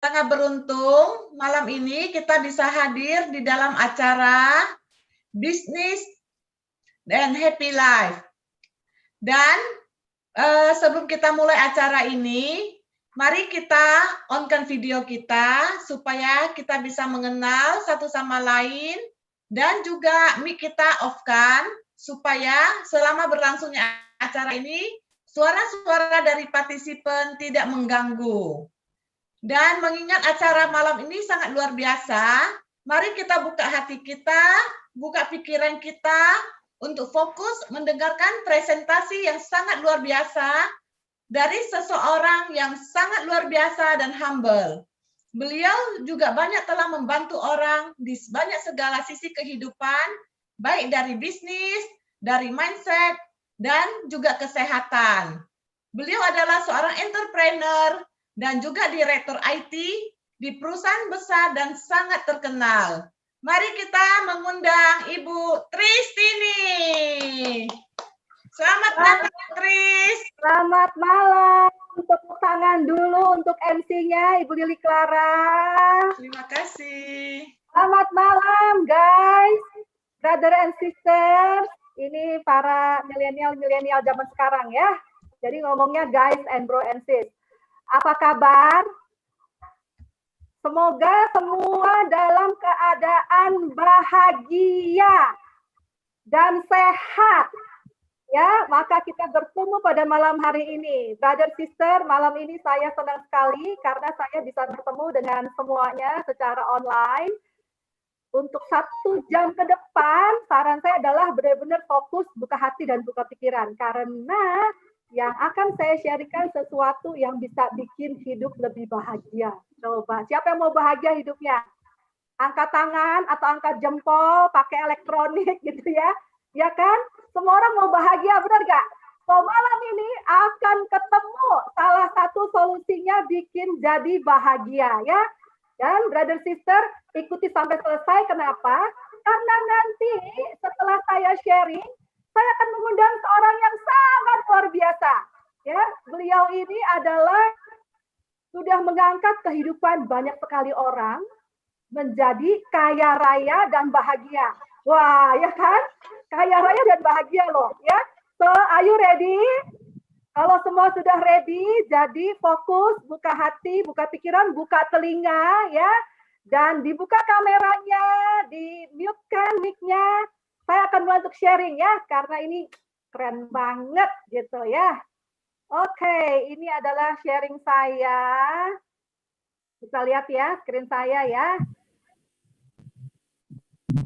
sangat beruntung malam ini kita bisa hadir di dalam acara Bisnis dan Happy Life. Dan sebelum kita mulai acara ini, mari kita on-kan video kita supaya kita bisa mengenal satu sama lain dan juga mic kita off-kan supaya selama berlangsungnya acara ini suara-suara dari partisipan tidak mengganggu. Dan mengingat acara malam ini sangat luar biasa, mari kita buka hati kita, buka pikiran kita untuk fokus mendengarkan presentasi yang sangat luar biasa dari seseorang yang sangat luar biasa dan humble. Beliau juga banyak telah membantu orang di banyak segala sisi kehidupan, baik dari bisnis, dari mindset, dan juga kesehatan. Beliau adalah seorang entrepreneur dan juga direktur IT di perusahaan besar dan sangat terkenal. Mari kita mengundang Ibu Tristini. Selamat datang, Tris. Selamat malam. Tepuk tangan dulu untuk MC-nya, Ibu Lili Clara. Terima kasih. Selamat malam, guys. Brother and sisters. Ini para milenial zaman sekarang ya. Jadi ngomongnya guys and bro and sis. Apa kabar? Semoga semua dalam keadaan bahagia dan sehat. Ya, maka kita bertemu pada malam hari ini. Brother, sister, malam ini saya senang sekali karena saya bisa bertemu dengan semuanya secara online. Untuk 1 jam ke depan, saran saya adalah benar-benar fokus, buka hati dan buka pikiran. Karena yang akan saya sharingkan sesuatu yang bisa bikin hidup lebih bahagia. Coba, siapa yang mau bahagia hidupnya? Angkat tangan atau angkat jempol, pakai elektronik gitu ya. Ya kan? Semua orang mau bahagia, benar gak? So, malam ini akan ketemu salah satu solusinya bikin jadi bahagia ya. Dan brother sister, ikuti sampai selesai. Kenapa? Karena nanti setelah saya sharing, saya akan mengundang seorang yang sangat luar biasa. Ya, beliau ini adalah sudah mengangkat kehidupan banyak sekali orang menjadi kaya raya dan bahagia. Wah, ya kan? Kaya raya dan bahagia loh, ya. So, are you ready? Kalau semua sudah ready, jadi fokus, buka hati, buka pikiran, buka telinga, ya. Dan dibuka kameranya, di-mute-kan mic-nya. Saya akan mulai untuk sharing ya, karena ini keren banget gitu ya. Oke, ini adalah sharing saya. Bisa lihat ya, screen saya ya.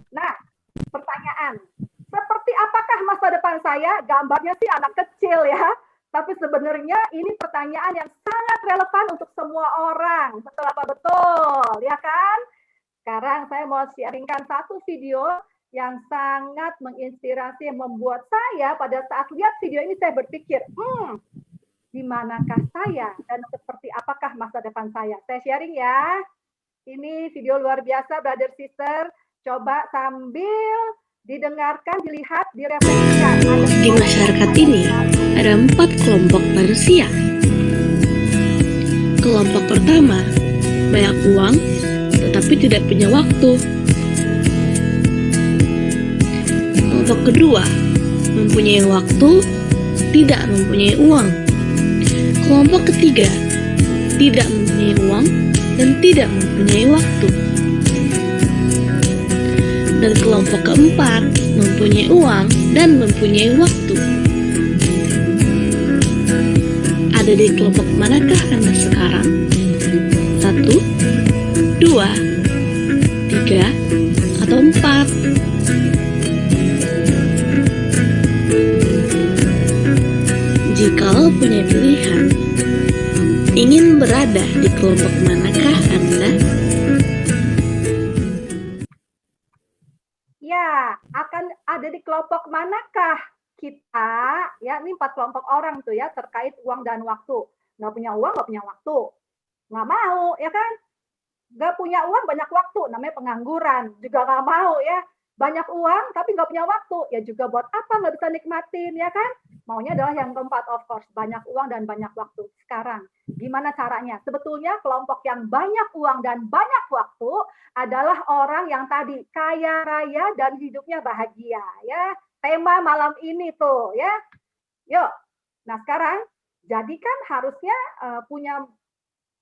Nah, pertanyaan. Seperti apakah masa depan saya? Gambarnya sih anak kecil ya. Tapi sebenarnya ini pertanyaan yang sangat relevan untuk semua orang. Betul apa betul? Ya kan? Sekarang saya mau sharingkan satu video yang sangat menginspirasi, yang membuat saya pada saat lihat video ini saya berpikir, di manakah saya dan seperti apakah masa depan saya? Saya sharing ya. Ini video luar biasa, brother sister. Coba sambil didengarkan, dilihat, direfleksikan. Di masyarakat ini ada 4 kelompok manusia. Kelompok pertama, banyak uang tetapi tidak punya waktu. Kelompok kedua, mempunyai waktu, tidak mempunyai uang. Kelompok ketiga, tidak mempunyai uang dan tidak mempunyai waktu. Dan kelompok keempat, mempunyai uang dan mempunyai waktu. Ada di kelompok manakah Anda sekarang? 1, 2, 3, atau 4? Jikalau punya pilihan, ingin berada di kelompok manakah Anda? Ya, akan ada di kelompok manakah kita? Ya, ini 4 kelompok orang tuh ya terkait uang dan waktu. Nggak punya uang, nggak punya waktu. Nggak mau, ya kan? Nggak punya uang, banyak waktu. Namanya pengangguran. Juga nggak mau ya. banyak uang tapi nggak punya waktu, ya juga buat apa nggak bisa nikmatin, ya kan? Maunya adalah yang keempat, of course, banyak uang dan banyak waktu. Sekarang, gimana caranya? Sebetulnya kelompok yang banyak uang dan banyak waktu adalah orang yang tadi kaya raya dan hidupnya bahagia, ya. Tema malam ini tuh, ya. Yuk. Nah, sekarang jadi kan harusnya punya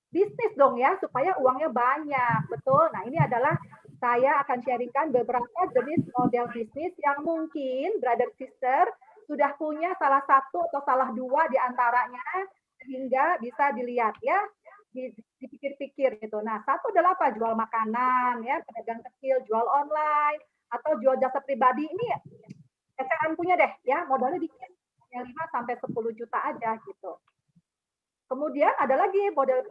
bisnis dong ya, supaya uangnya banyak, betul. Nah, ini adalah saya akan sharingkan beberapa jenis model bisnis yang mungkin brother sister sudah punya salah satu atau salah dua di antaranya, sehingga bisa dilihat ya, dipikir-pikir gitu. Nah, satu adalah apa? Jual makanan ya, pedagang kecil, jual online, atau jual jasa pribadi. Ini eceran punya deh ya, modalnya dikit, 5 sampai 10 juta aja gitu. Kemudian ada lagi model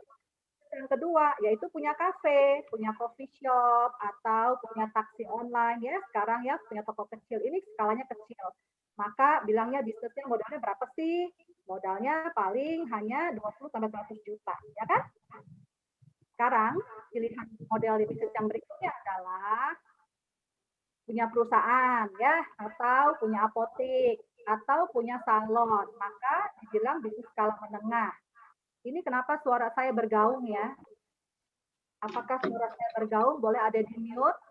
yang kedua, yaitu punya kafe, punya coffee shop, atau punya taksi online ya. Sekarang ya punya toko kecil, ini skalanya kecil. Maka bilangnya bisnisnya modalnya berapa sih? Modalnya paling hanya 20-100 juta, ya kan? Sekarang pilihan model bisnis yang berikutnya adalah punya perusahaan ya, atau punya apotek, atau punya salon. Maka dibilang bisnis skala menengah. Ini kenapa suara saya bergaung ya? Apakah suara saya bergaung? Boleh ada di mute?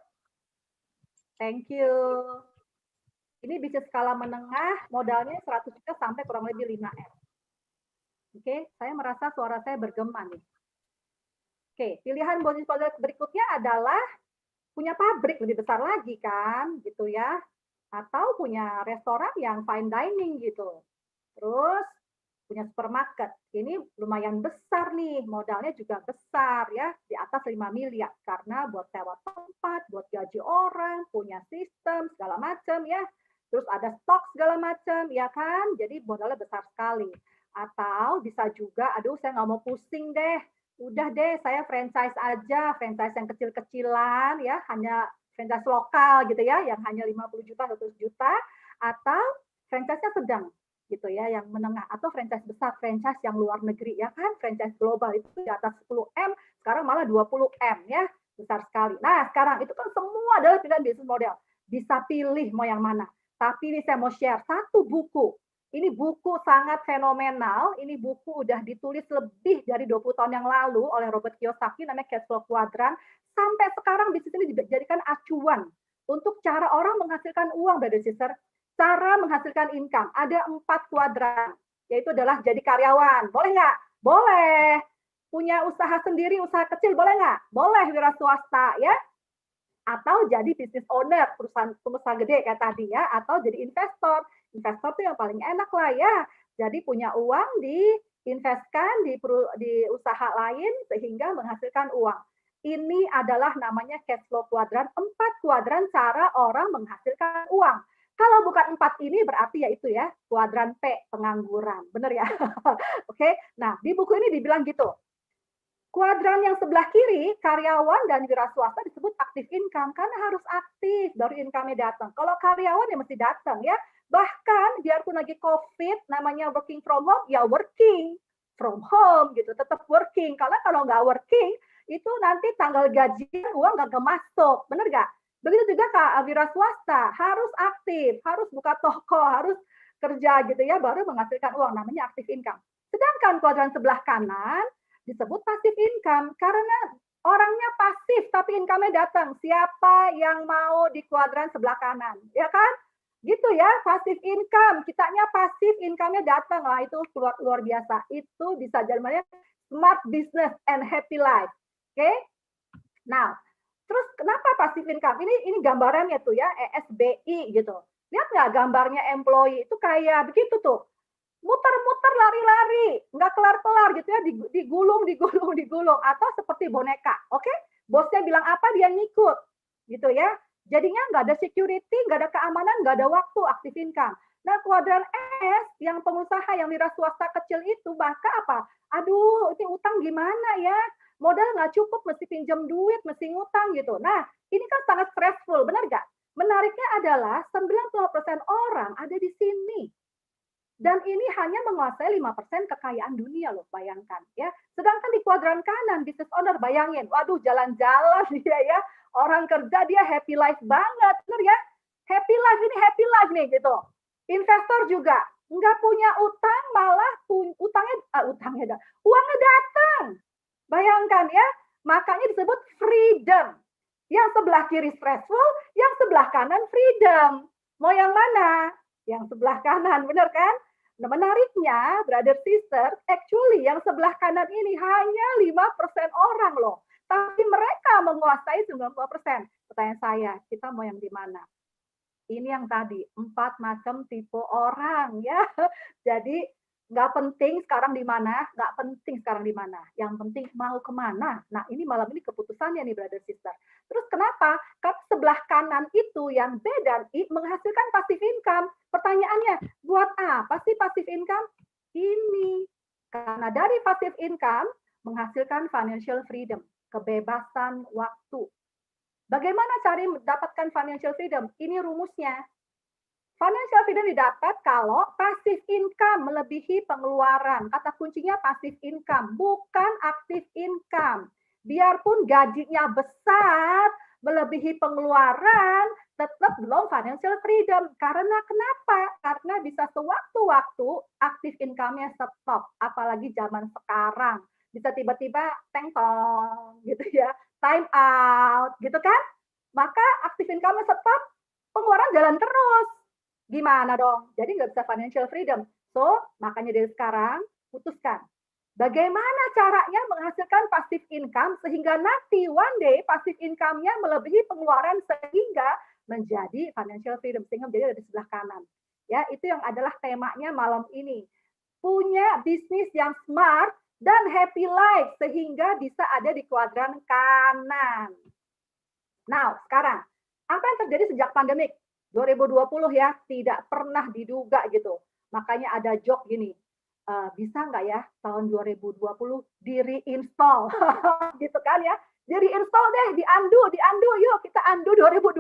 Thank you. Ini bisnis skala menengah, modalnya 100 juta sampai kurang lebih 5M. Oke, saya merasa suara saya bergema nih. Oke, pilihan bisnis model berikutnya adalah punya pabrik lebih besar lagi kan, gitu ya. Atau punya restoran yang fine dining gitu. Terus punya supermarket. Ini lumayan besar nih, modalnya juga besar ya, di atas 5 miliar. Karena buat sewa tempat, buat gaji orang, punya sistem, segala macam ya. Terus ada stok segala macam, ya kan? Jadi modalnya besar sekali. Atau bisa juga, aduh saya nggak mau pusing deh. Udah deh, saya franchise aja, franchise yang kecil-kecilan ya, hanya franchise lokal gitu ya, yang hanya 50 juta, 100 juta. Atau franchise-nya sedang, gitu ya, yang menengah, atau franchise besar, franchise yang luar negeri ya kan, franchise global itu di atas 10M, sekarang malah 20M ya, besar sekali. Nah, sekarang itu kan semua adalah pilihan bisnis model. Bisa pilih mau yang mana. Tapi ini saya mau share satu buku. Ini buku sangat fenomenal, ini buku udah ditulis lebih dari 20 tahun yang lalu oleh Robert Kiyosaki, namanya Cash Flow Quadrant. Sampai sekarang bisnis ini dijadikan acuan untuk cara orang menghasilkan uang, brother sister. Cara menghasilkan income, ada 4 kuadran, yaitu adalah jadi karyawan. Boleh nggak? Boleh. Punya usaha sendiri, usaha kecil, boleh nggak? Boleh, wira swasta, ya. Atau jadi business owner, perusahaan pengusaha gede kayak tadi ya, atau jadi investor. Investor itu yang paling enak lah ya. Jadi punya uang diinvestkan di usaha lain sehingga menghasilkan uang. Ini adalah namanya cash flow quadrant, 4 kuadran cara orang menghasilkan uang. Kalau bukan 4 ini berarti ya itu ya, kuadran P, pengangguran. Benar ya? Oke. Nah, di buku ini dibilang gitu. Kuadran yang sebelah kiri, karyawan dan wira swasta disebut active income karena harus aktif baru income-nya datang. Kalau karyawan ya mesti datang ya. Bahkan biarpun lagi COVID, namanya working from home, ya working from home gitu, tetap working. Karena kalau nggak working, itu nanti tanggal gajian uang nggak masuk. Benar nggak? Begitu juga Kak, wira swasta harus aktif, harus buka toko, harus kerja gitu ya, baru menghasilkan uang, namanya active income. Sedangkan kuadran sebelah kanan disebut passive income karena orangnya pasif tapi income-nya datang. Siapa yang mau di kuadran sebelah kanan? Ya kan? Gitu ya, passive income. Kitanya pasif, income-nya datang. Lah itu luar biasa. Itu bisa jadi namanya smart business and happy life. Oke? Nah, terus kenapa passive income? Ini gambarannya tuh ya, ESBI gitu. Lihat nggak gambarnya employee itu kayak begitu tuh. Muter-muter lari-lari, nggak kelar-kelar gitu ya, digulung, atau seperti boneka, oke? Bosnya bilang apa, dia ngikut, gitu ya. Jadinya nggak ada security, nggak ada keamanan, nggak ada waktu active income. Nah, kuadran S, yang pengusaha, yang wira swasta kecil itu, maka apa? Aduh, ini utang gimana ya? Modal nggak cukup, mesti pinjam duit, mesti ngutang gitu. Nah, ini kan sangat stressful, benar nggak? Menariknya adalah 90% orang ada di sini. Dan ini hanya menguasai 5% kekayaan dunia loh, bayangkan ya. Sedangkan di kuadran kanan, business owner, bayangin, waduh jalan-jalan dia ya, Orang kerja dia happy life banget, bener ya? Happy life nih gitu. Investor juga nggak punya utang, malah uangnya datang. Bayangkan ya, makanya disebut freedom. Yang sebelah kiri stressful, yang sebelah kanan freedom. Mau yang mana? Yang sebelah kanan, bener kan? Nah, menariknya, brother sister, actually yang sebelah kanan ini hanya 5% orang loh. Tapi mereka menguasai 90%. Pertanyaan saya, kita mau yang di mana? Ini yang tadi, 4 macam tipe orang ya. Jadi nggak penting sekarang di mana, nggak penting sekarang di mana. Yang penting mau kemana. Nah ini malam ini keputusannya nih brother sister. Terus kenapa? Karena sebelah kanan itu yang B dan I menghasilkan passive income. Pertanyaannya, buat apa sih passive income? Ini. Karena dari passive income menghasilkan financial freedom, kebebasan waktu. Bagaimana cara mendapatkan financial freedom? Ini rumusnya. Financial freedom didapat kalau passive income melebihi pengeluaran. Kata kuncinya passive income, bukan active income. Biarpun gajinya besar, melebihi pengeluaran, tetap belum financial freedom. Karena kenapa? Karena bisa sewaktu-waktu active income-nya stop. Apalagi zaman sekarang. Bisa tiba-tiba teng-tong gitu ya. Time out, gitu kan? Maka active income stop, pengeluaran jalan terus. Gimana dong? Jadi nggak bisa financial freedom. So, makanya dari sekarang, putuskan. Bagaimana caranya menghasilkan passive income sehingga nanti one day passive income-nya melebihi pengeluaran sehingga menjadi financial freedom. Sehingga menjadi di sebelah kanan. Ya, itu yang adalah temanya malam ini. Punya bisnis yang smart dan happy life sehingga bisa ada di kuadran kanan. Nah, sekarang apa yang terjadi sejak pandemik 2020 ya, tidak pernah diduga gitu. Makanya ada joke gini, bisa nggak ya tahun 2020 di reinstall gitu kan ya, di reinstall deh, di undo, yuk kita undo 2020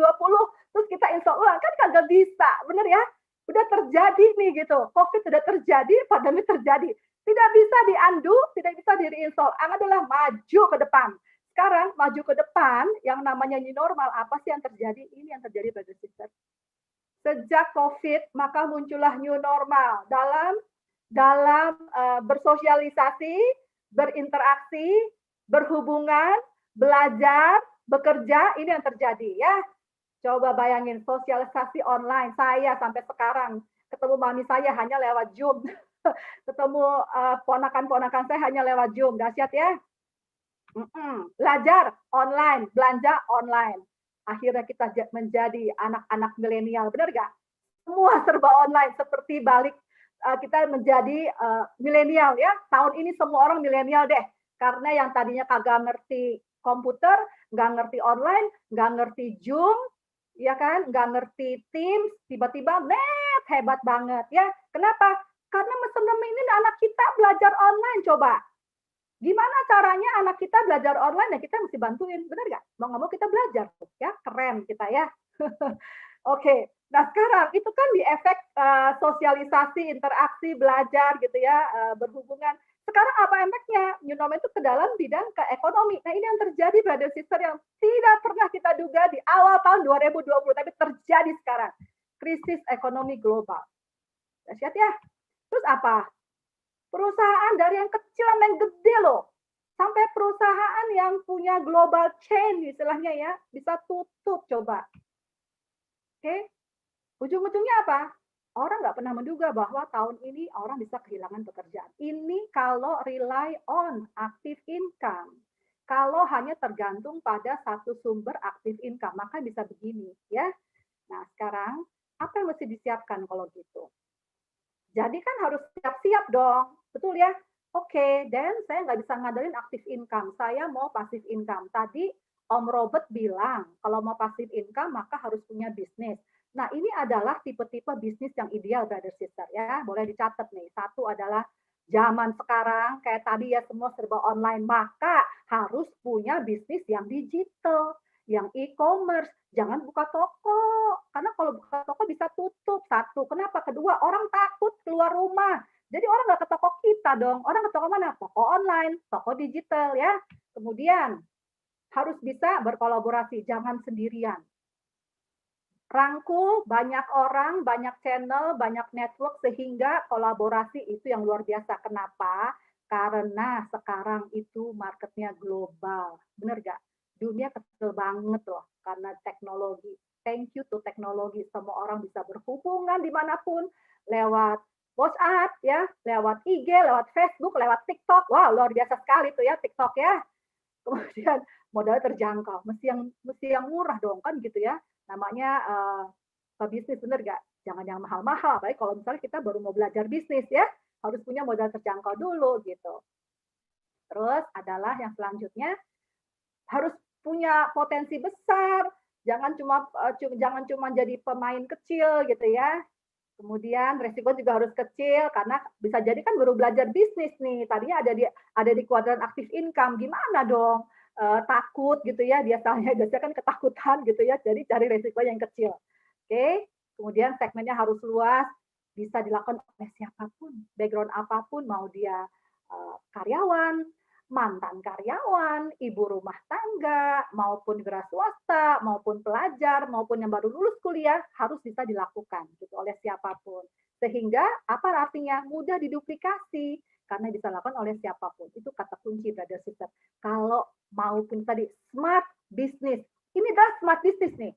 terus kita install ulang, kan kagak bisa, bener ya? Udah terjadi nih gitu, COVID sudah terjadi, pandemi terjadi, tidak bisa di undo, tidak bisa di reinstall, adalah maju ke depan. Sekarang maju ke depan, yang namanya new normal, apa sih yang terjadi? Ini yang terjadi brother sister. Sejak COVID, maka muncullah new normal dalam bersosialisasi, berinteraksi, berhubungan, belajar, bekerja, ini yang terjadi ya. Coba bayangin sosialisasi online, saya sampai sekarang ketemu mami saya hanya lewat Zoom, ketemu ponakan-ponakan saya hanya lewat Zoom, dahsyat ya. Belajar online, belanja online. Akhirnya kita menjadi anak-anak milenial, benar gak? Semua serba online, seperti balik kita menjadi milenial ya. Tahun ini semua orang milenial deh, karena yang tadinya kagak ngerti komputer, nggak ngerti online, nggak ngerti Zoom, ya kan, nggak ngerti Teams, tiba-tiba net hebat banget ya. Kenapa? Karena pandemi ini anak kita belajar online, coba. Gimana caranya anak kita belajar online dan kita mesti bantuin, benar nggak? Mau nggak mau kita belajar, ya keren kita ya. Oke, nah sekarang itu kan di efek sosialisasi, interaksi, belajar gitu ya, berhubungan. Sekarang apa efeknya? New normal itu ke dalam bidang ke ekonomi. Nah ini yang terjadi brother sister yang tidak pernah kita duga di awal tahun 2020, tapi terjadi sekarang. Krisis ekonomi global. Dahsyat ya. Terus apa? Perusahaan dari yang kecil sampai yang gede loh. Sampai perusahaan yang punya global chain istilahnya ya, bisa tutup coba. Oke. Ujung-ujungnya apa? Orang nggak pernah menduga bahwa tahun ini orang bisa kehilangan pekerjaan. Ini kalau rely on active income. Kalau hanya tergantung pada satu sumber active income, maka bisa begini ya. Nah, sekarang apa yang mesti disiapkan kalau gitu? Jadi kan harus siap-siap dong, betul ya? Oke, dan saya nggak bisa ngadalin active income, saya mau passive income. Tadi Om Robert bilang, kalau mau passive income maka harus punya bisnis. Nah, ini adalah tipe-tipe bisnis yang ideal, brother sister ya. Boleh dicatat nih. Satu adalah zaman sekarang, kayak tadi ya semua serba online, maka harus punya bisnis yang digital, yang e-commerce. Jangan buka toko, karena kalau buka toko bisa tutup. Satu, kenapa? Kedua, orang takut keluar rumah. Jadi orang nggak ke toko kita dong. Orang ke toko mana? Toko online, toko digital ya. Kemudian harus bisa berkolaborasi, jangan sendirian. Rangkul banyak orang, banyak channel, banyak network, sehingga kolaborasi itu yang luar biasa. Kenapa? Karena sekarang itu marketnya global. Bener gak? Dunia kecil banget loh, karena teknologi. Thank you to teknologi. Semua orang bisa berhubungan dimanapun, lewat WhatsApp, ya, lewat IG, lewat Facebook, lewat TikTok. Wow, luar biasa sekali tuh ya TikTok ya. Kemudian modalnya terjangkau, mesti yang murah dong kan gitu ya. Namanya bisnis, bener gak? Jangan yang mahal-mahal, baik kalau misalnya kita baru mau belajar bisnis ya, harus punya modal terjangkau dulu gitu. Terus adalah yang selanjutnya, harus punya potensi besar, jangan cuma jadi pemain kecil gitu ya. Kemudian resiko juga harus kecil, karena bisa jadi kan baru belajar bisnis nih, tadinya ada di kuadran aktif income, gimana dong? Takut gitu ya, biasanya kan ketakutan gitu ya, jadi cari resiko yang kecil. Oke, kemudian segmennya harus luas, bisa dilakukan oleh siapapun, background apapun, mau dia karyawan, mantan karyawan, ibu rumah tangga, maupun wira swasta, maupun pelajar, maupun yang baru lulus kuliah, harus bisa dilakukan gitu oleh siapapun. Sehingga apa artinya? Mudah diduplikasi karena bisa dilakukan oleh siapapun. Itu kata kunci, brother sister. Kalau maupun tadi smart business, ini adalah smart business nih.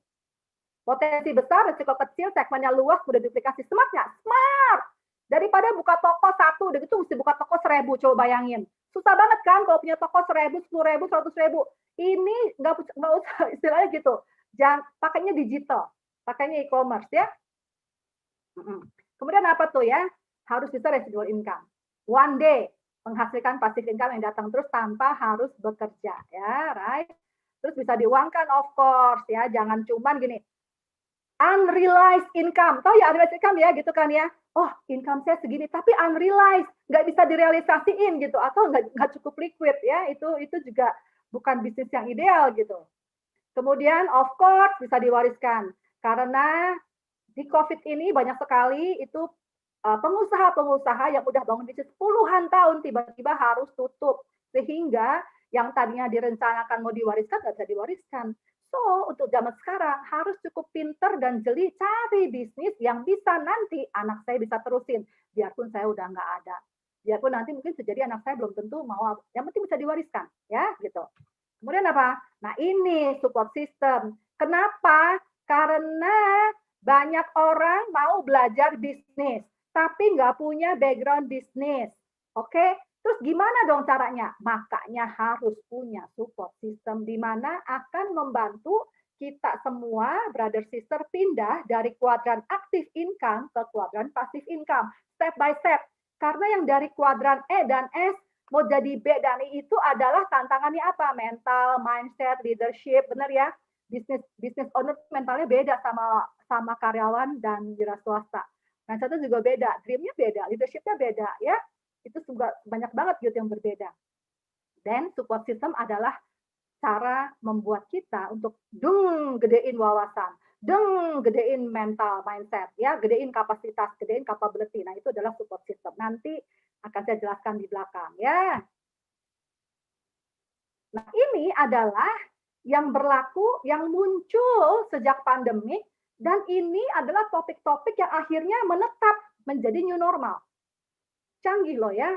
Potensi besar, risiko kecil, segmennya luas, mudah duplikasi. Smart nggak? Smart! Daripada buka toko satu, udah gitu mesti buka toko 1000, coba bayangin. Susah banget kan kalau punya toko 1000, 10.000, 100.000. Ini nggak usah istilahnya gitu. Jangan pakainya digital, pakainya e-commerce ya. Kemudian apa tuh ya? Harus bisa residual income. One day menghasilkan passive income yang datang terus tanpa harus bekerja ya, right? Terus bisa diuangkan of course ya, jangan cuman gini. Unrealized income, tahu ya unrealized income ya gitu kan ya? Oh income saya segini, tapi unrealized, nggak bisa direalisasiin gitu, atau nggak cukup liquid ya, itu juga bukan bisnis yang ideal gitu. Kemudian of course bisa diwariskan, karena di COVID ini banyak sekali itu pengusaha-pengusaha yang udah bangun bisnis puluhan tahun tiba-tiba harus tutup, sehingga yang tadinya direncanakan mau diwariskan nggak bisa diwariskan. So, untuk zaman sekarang harus cukup pinter dan jeli cari bisnis yang bisa nanti anak saya bisa terusin, biarpun saya udah nggak ada. Biarpun nanti mungkin terjadi anak saya belum tentu mau, yang penting bisa diwariskan, ya gitu. Kemudian apa? Nah ini support system. Kenapa? Karena banyak orang mau belajar bisnis, tapi nggak punya background bisnis. Oke? Terus gimana dong caranya? Makanya harus punya support system di mana akan membantu kita semua, brother sister, pindah dari kuadran aktif income ke kuadran pasif income. Step by step. Karena yang dari kuadran E dan S mau jadi B dan I itu adalah tantangannya apa? Mental, mindset, leadership, benar ya? Business owner mentalnya beda sama karyawan dan wira swasta. Mindsetnya juga beda, dreamnya beda, leadershipnya beda ya. Itu juga banyak banget gitu yang berbeda. Dan support system adalah cara membuat kita untuk gedein wawasan, gedein mental mindset, ya, gedein kapasitas, gedein capability. Nah, itu adalah support system. Nanti akan saya jelaskan di belakang, ya. Nah, ini adalah yang berlaku, yang muncul sejak pandemi, dan ini adalah topik-topik yang akhirnya menetap menjadi new normal. Canggih loh ya,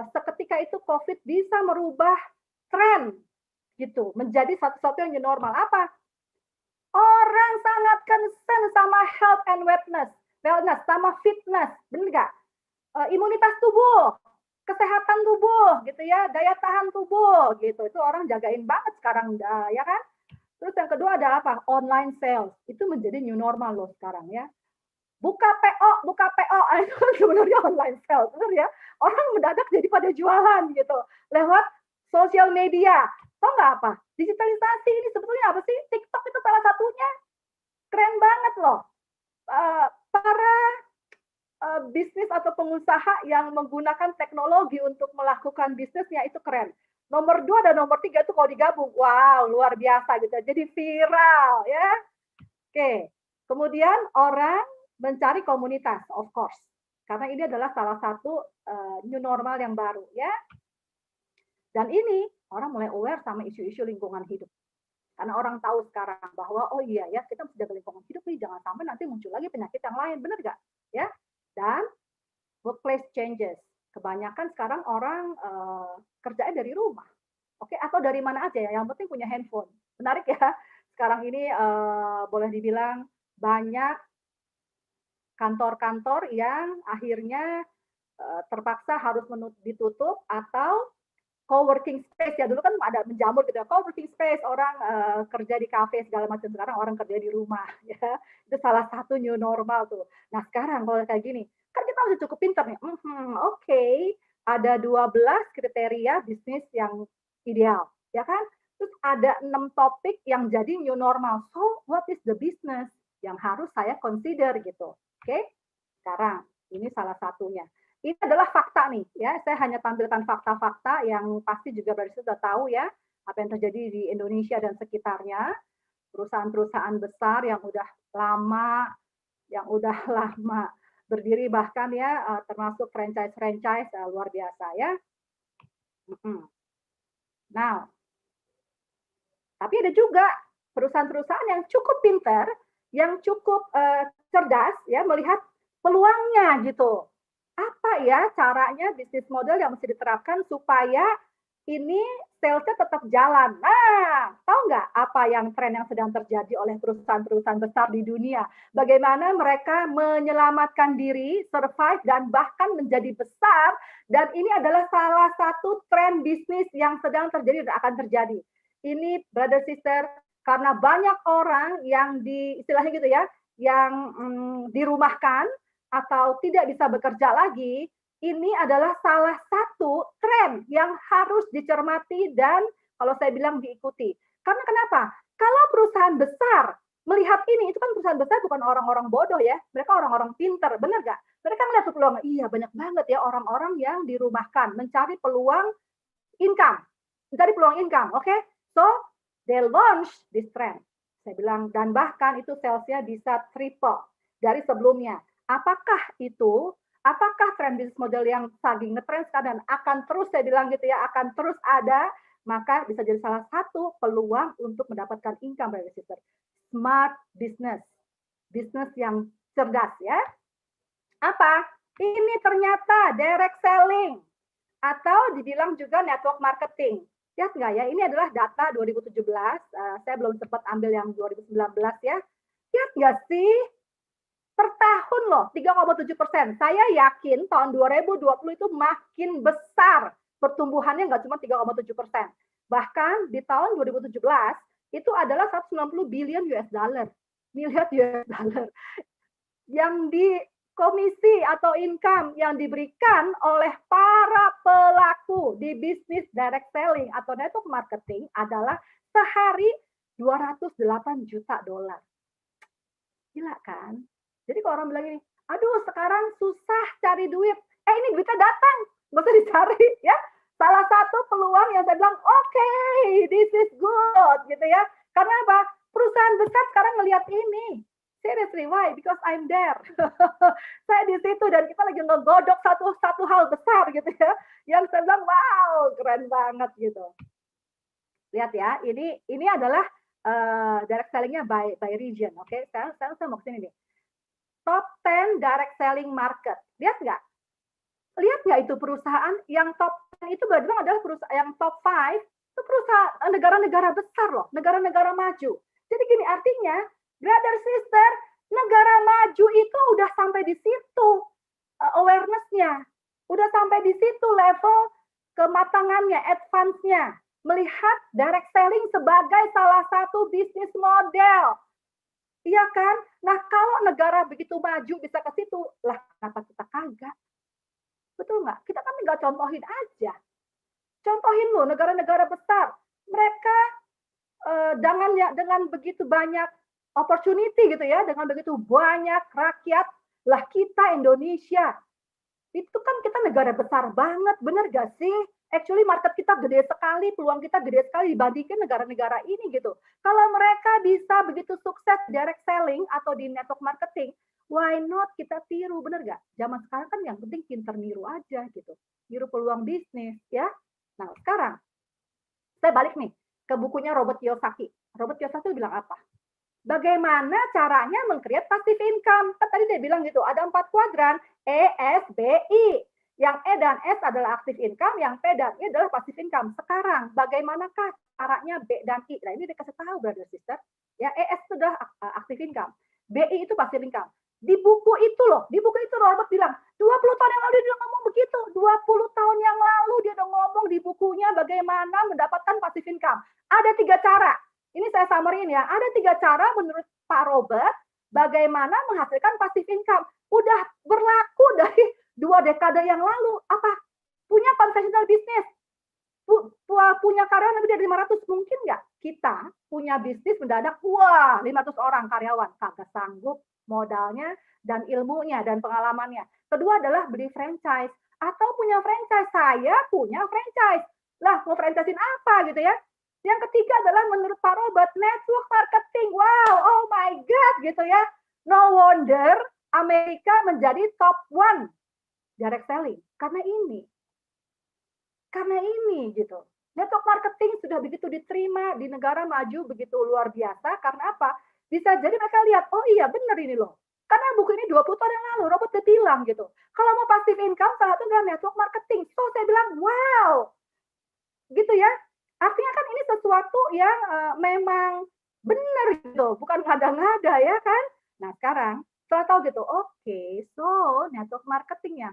seketika itu COVID bisa merubah tren gitu, menjadi satu-satunya new normal. Apa? Orang sangat concern sama health and wellness, sama fitness, bener nggak? Imunitas tubuh, kesehatan tubuh, gitu ya, daya tahan tubuh, gitu. Itu orang jagain banget sekarang, ya kan? Terus yang kedua ada apa? Online sales, itu menjadi new normal loh sekarang ya. Buka PO, itu sebenarnya online sales, benar ya. Orang mendadak jadi pada jualan gitu, lewat sosial media. Tahu nggak apa? Digitalisasi ini sebetulnya apa sih? TikTok itu salah satunya. Keren banget loh. Para bisnis atau pengusaha yang menggunakan teknologi untuk melakukan bisnisnya itu keren. Nomor 2 dan nomor 3 itu kalau digabung, wow, luar biasa gitu. Jadi viral ya. Oke. Kemudian orang mencari komunitas, of course. Karena ini adalah salah satu new normal yang baru ya. Dan ini Orang mulai aware sama isu-isu lingkungan hidup. Karena orang tahu sekarang bahwa oh iya ya kita mesti jaga lingkungan hidup nih, jangan sampai nanti muncul lagi penyakit yang lain, benar nggak? Ya. Dan workplace changes. Kebanyakan sekarang orang kerjanya dari rumah, oke, atau dari mana aja ya, yang penting punya handphone. Menarik ya. Sekarang ini boleh dibilang banyak kantor-kantor yang akhirnya terpaksa harus ditutup atau co-working space ya, dulu kan ada menjamur gitu ya, co-working space, orang kerja di kafe segala macam, sekarang orang kerja di rumah ya, itu salah satu new normal tuh. Nah sekarang kalau kayak gini, kan kita harus cukup pintar nih, oke, ada 12 kriteria bisnis yang ideal, ya kan? Terus ada 6 topik yang jadi new normal, so what is the business yang harus saya consider gitu, oke? Sekarang, ini salah satunya. Ini adalah fakta nih, ya. Saya hanya tampilkan fakta-fakta yang pasti juga berarti sudah tahu ya apa yang terjadi di Indonesia dan sekitarnya. Perusahaan-perusahaan besar yang udah lama berdiri bahkan ya termasuk franchise luar biasa ya. Nah, tapi ada juga perusahaan-perusahaan yang cukup pintar, yang cukup cerdas ya melihat peluangnya gitu. Apa ya caranya bisnis model yang mesti diterapkan supaya ini sales-nya tetap jalan. Nah, tahu nggak apa yang tren yang sedang terjadi oleh perusahaan-perusahaan besar di dunia? Bagaimana mereka menyelamatkan diri, survive, dan bahkan menjadi besar. Dan ini adalah salah satu tren bisnis yang sedang terjadi dan akan terjadi. Ini, brother sister, karena banyak orang yang istilahnya gitu ya, yang dirumahkan, atau tidak bisa bekerja lagi, ini adalah salah satu tren yang harus dicermati dan kalau saya bilang diikuti. Karena kenapa? Kalau perusahaan besar melihat ini, itu kan perusahaan besar bukan orang-orang bodoh ya, mereka orang-orang pintar, benar nggak? Mereka melihat peluang, iya banyak banget ya orang-orang yang dirumahkan, mencari peluang income, oke? So, they launch this trend. Saya bilang, dan bahkan itu sales-nya bisa triple dari sebelumnya. Apakah tren bisnis model yang lagi ngetrend sekarang akan terus, saya bilang gitu ya, akan terus ada, maka bisa jadi salah satu peluang untuk mendapatkan income dari sister. Smart business, bisnis yang cerdas ya. Apa? Ini ternyata direct selling atau dibilang juga network marketing. Lihat nggak ya, ini adalah data 2017, saya belum sempat ambil yang 2019 ya. Lihat nggak sih? Per tahun loh, 3,7%. Saya yakin tahun 2020 itu makin besar pertumbuhannya, nggak cuma 3,7%. Bahkan di tahun 2017 itu adalah 190 billion US dollar, miliar US dollar yang di komisi atau income yang diberikan oleh para pelaku di bisnis direct selling atau network marketing adalah sehari 208 juta dolar. Gila kan? Jadi kalau orang bilang ini, aduh sekarang susah cari duit. Ini duitnya datang, nggak usah dicari ya. Salah satu peluang yang saya bilang, oke, this is good gitu ya. Karena apa? Perusahaan besar sekarang melihat ini. Seriously, why? Because I'm there. Saya di situ dan kita lagi ngegodok satu hal besar gitu ya. Yang saya bilang, wow, keren banget gitu. Lihat ya, ini adalah direct selling-nya by region. Oke, saya mau kesini nih. Top 10 direct selling market. Lihat nggak itu perusahaan yang top 10 itu berarti adalah perusahaan yang top 5 itu perusahaan negara-negara besar loh, negara-negara maju. Jadi gini artinya, brother sister, negara maju itu udah sampai di situ awareness-nya. Udah sampai di situ level kematangannya, advance-nya. Melihat direct selling sebagai salah satu bisnis model. Iya kan? Nah, kalau negara begitu maju bisa ke situ, lah kenapa kita kagak? Betul nggak? Kita kan tinggal contohin aja. Contohin loh negara-negara besar. Mereka dengan begitu banyak opportunity gitu ya, dengan begitu banyak rakyat, lah kita Indonesia. Itu kan kita negara besar banget, bener gak sih? Actually market kita gede sekali, peluang kita gede sekali dibandingkan negara-negara ini gitu. Kalau mereka bisa begitu sukses direct selling atau di network marketing, why not kita tiru, bener gak? Zaman sekarang kan yang penting pinter niru aja gitu. Niru peluang bisnis ya. Nah sekarang, Saya balik nih ke bukunya Robert Kiyosaki. Robert Kiyosaki bilang apa? Bagaimana caranya meng-create passive income? Kan tadi dia bilang gitu, ada 4 kuadran, E, S, B, I. Yang E dan S adalah active income, yang P dan I adalah passive income. Sekarang, bagaimanakah caranya B dan I? Nah, ini dikasih tahu, brother sister. Ya, E, S itu adalah active income. B, I itu passive income. Di buku itu loh, di buku itu Robert bilang, 20 tahun yang lalu dia ngomong begitu. 20 tahun yang lalu dia udah ngomong di bukunya bagaimana mendapatkan passive income. Ada 3 cara. Ini saya summary-in ya. Ada 3 cara menurut Pak Robert bagaimana menghasilkan passive income. Udah berlaku dari 2 dekade yang lalu. Apa? Punya conventional business. Punya karyawan lebih dari 500. Mungkin nggak kita punya bisnis mendadak, wah 500 orang karyawan. Kagak sanggup modalnya dan ilmunya dan pengalamannya. Kedua adalah beli franchise. Atau punya franchise. Saya punya franchise. Lah, mau franchisein apa gitu ya? Yang ketiga adalah menurut Pak Robert, network marketing. Wow, oh my God gitu ya. No wonder Amerika menjadi top 1 direct selling. Karena ini gitu. Network marketing sudah begitu diterima di negara maju begitu luar biasa. Karena apa? Bisa jadi mereka lihat, oh iya benar ini loh. Karena buku ini 20 tahun yang lalu, Robert udah bilang gitu. Kalau mau passive income, salah satu adalah network marketing. So saya bilang, wow. Gitu ya. Artinya kan ini sesuatu yang memang benar gitu, bukan ngada-ngada ya kan. Nah sekarang setelah tahu gitu, oke, so network marketing ya,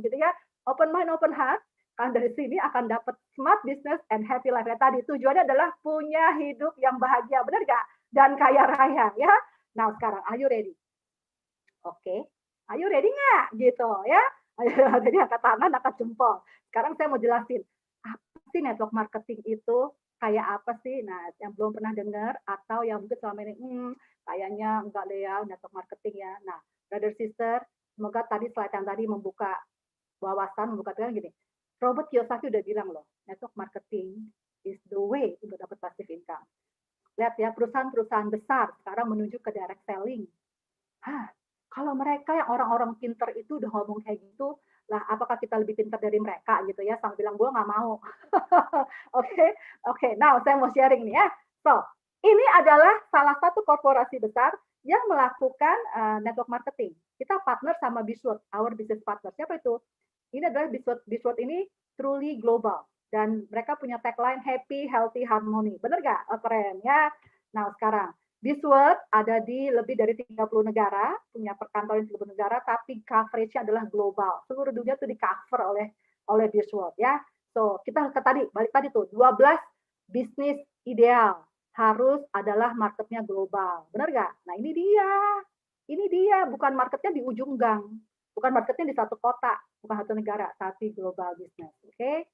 gitu ya, open mind, open heart, kan dari sini akan dapat smart business and happy life. Tadi tujuannya adalah punya hidup yang bahagia, benar gak? Dan kaya raya ya. Nah sekarang, are you ready? Oke, are you ready nggak? Gitu ya. Jadi angkat tangan, angkat jempol. Sekarang saya mau jelasin apa sih network marketing itu, kayak apa sih? Nah, yang belum pernah dengar atau yang mungkin selama ini, kayaknya enggak deh ya network marketing ya. Nah, brother sister, semoga tadi slide yang tadi membuka wawasan, membuka pikiran gini. Robert Kiyosaki udah bilang loh, network marketing is the way untuk dapat passive income. Lihat ya, perusahaan-perusahaan besar sekarang menuju ke direct selling. Kalau mereka yang orang-orang pinter itu udah ngomong kayak gitu, lah apakah kita lebih pintar dari mereka gitu ya, sampai bilang gue nggak mau. Oke, now saya mau sharing nih ya. So, ini adalah salah satu korporasi besar yang melakukan network marketing. Kita partner sama Bisword, our business partner. Siapa itu? Ini adalah Bisword ini truly global. Dan mereka punya tagline happy, healthy, harmony. Bener nggak? Keren ya. Nah sekarang, Bisword ada di lebih dari 30 negara, punya perkantoran di 30 negara, tapi coverage-nya adalah global. Seluruh dunia itu di-cover oleh Bisword ya. So, kita balik tadi tuh, 12 bisnis ideal harus adalah marketnya global. Benar nggak? Nah, ini dia, bukan marketnya di ujung gang, bukan marketnya di satu kota, bukan satu negara, tapi global business. Oke?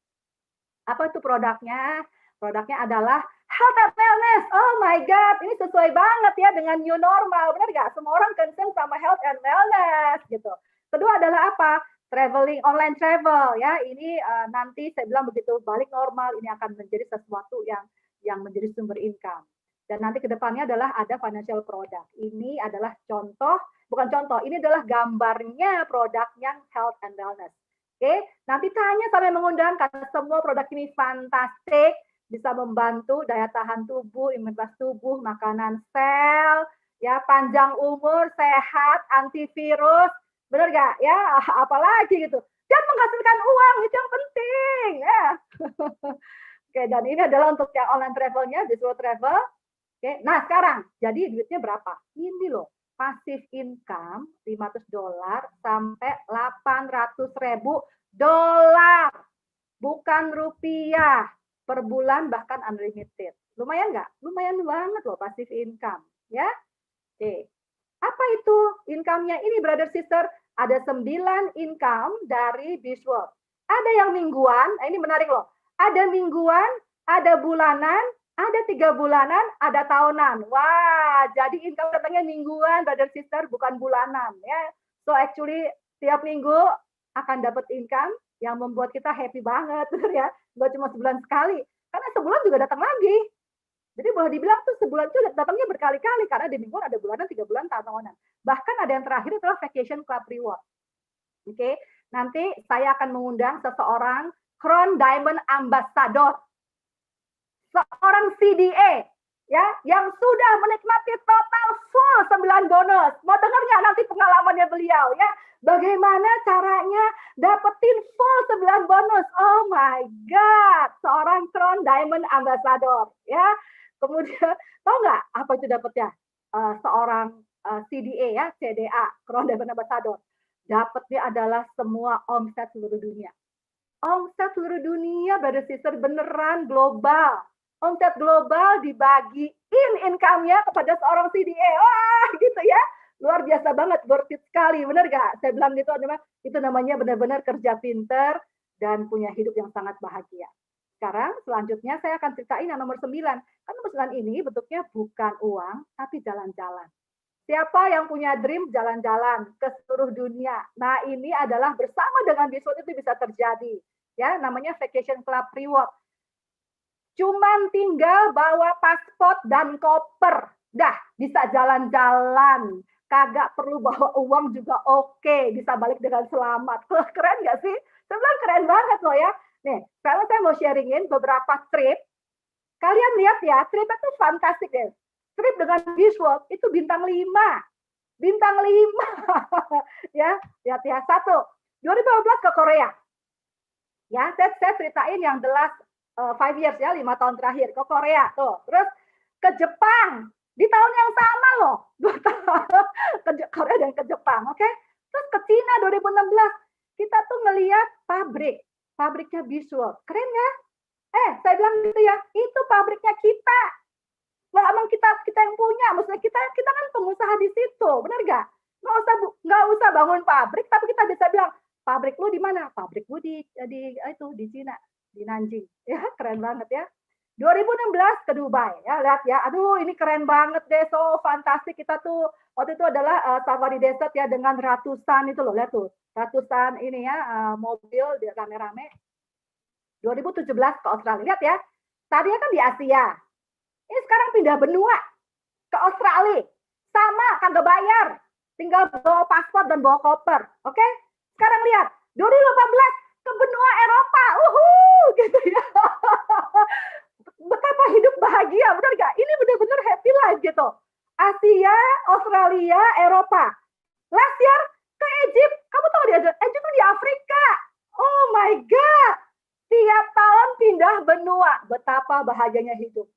Apa itu produknya? Produknya adalah health and wellness. Oh my God, ini sesuai banget ya dengan new normal. Benar nggak? Semua orang concern sama health and wellness gitu. Kedua adalah apa? Traveling, online travel ya. Ini nanti saya bilang begitu balik normal, ini akan menjadi sesuatu yang menjadi sumber income. Dan nanti kedepannya adalah ada financial product. Ini adalah bukan contoh, ini adalah gambarnya produk yang health and wellness. Oke, nanti tanya sampai mengundang karena semua produk ini fantastik, bisa membantu daya tahan tubuh, imunitas tubuh, makanan sel, ya panjang umur, sehat, antivirus, benar nggak? Ya, apalagi gitu. Dan menghasilkan uang itu yang penting. Ya. Oke, dan ini adalah untuk yang online travelnya, Bisword Travel. Oke, nah sekarang jadi duitnya berapa? Ini loh. Passive income $500 sampai $800.000, bukan rupiah, per bulan bahkan unlimited. Lumayan nggak? Lumayan banget loh passive income, ya. Oke, apa itu income-nya ini, brother sister? Ada 9 income dari Bisword. Ada yang mingguan, ini menarik loh. Ada mingguan, ada bulanan, ada 3 bulanan, ada tahunan. Wah, jadi income datangnya mingguan, brother sister, bukan bulanan ya. So actually tiap minggu akan dapat income yang membuat kita happy banget ya. Nggak cuma sebulan sekali, karena sebulan juga datang lagi. Jadi boleh dibilang tuh sebulan itu datangnya berkali-kali karena di mingguan ada bulanan, 3 bulan, tahunan. Bahkan ada yang terakhir adalah vacation club reward. Oke, nanti saya akan mengundang seseorang Crown Diamond Ambassador. seorang CDA ya yang sudah menikmati total full 9 bonus. Mau dengar nggak nanti pengalamannya beliau ya? Bagaimana caranya dapetin full 9 bonus? Oh my God, seorang Crown Diamond Ambassador ya. Kemudian tahu nggak apa itu dapetnya? Seorang CDA ya, CDA, Crown Diamond Ambassador. Dapetnya adalah semua omset seluruh dunia. Omset seluruh dunia, brother sister, beneran global. Omset global dibagiin income-nya kepada seorang CDA. Wah, gitu ya. Luar biasa banget, worth it sekali. Bener gak? Saya bilang gitu, itu namanya benar-benar kerja pinter dan punya hidup yang sangat bahagia. Sekarang selanjutnya saya akan ceritain yang nomor 9. Kan nomor 9 ini bentuknya bukan uang, tapi jalan-jalan. Siapa yang punya dream jalan-jalan ke seluruh dunia? Nah, ini adalah bersama dengan Biswot itu bisa terjadi. Ya, namanya Vacation Club Reward. Cuman tinggal bawa paspor dan koper. Dah, bisa jalan-jalan. Kagak perlu bawa uang juga oke. Bisa balik dengan selamat. Keren nggak sih? Saya bilang keren banget loh ya. Nih, sekarang saya mau sharingin beberapa trip. Kalian lihat ya, tripnya tuh fantastik deh. Trip dengan Biswot itu bintang 5. Bintang 5. Ya, lihat ya. 1, 2015 ke Korea. Ya, saya ceritain yang the last 5 years ya, 5 tahun terakhir ke Korea tuh. Terus ke Jepang di tahun yang sama loh. 2 tahun ke Korea dan ke Jepang, oke? Terus ke Cina 2016. Kita tuh ngelihat pabriknya Biswot. Keren ya? Saya bilang gitu ya, itu pabriknya kita. Lah emang kita yang punya, maksudnya kita kan pengusaha di situ, benar nggak? Nggak usah bangun pabrik, tapi kita bisa bilang pabrik lu di mana? Pabrik lu di Cina, di Nanjing. Ya, keren banget ya. 2016 ke Dubai ya, lihat ya. Aduh, ini keren banget deh, so fantastik. Kita tuh waktu itu adalah safari desert ya dengan ratusan itu loh, lihat tuh. Ratusan ini ya mobil rame-rame. 2017 ke Australia, lihat ya. Tadinya kan di Asia. Ini sekarang pindah benua ke Australia. Sama, kagak bayar. Tinggal bawa paspor dan bawa koper. Oke? Sekarang lihat, 2018 ke benua Eropa. Gitu ya. Betapa hidup bahagia, benar gak? Ini benar-benar happy life gitu. Asia, Australia, Eropa. Last year ke Egypt. Kamu tahu di Egypt itu di Afrika. Oh my God. Tiap tahun pindah benua. Betapa bahagianya hidup.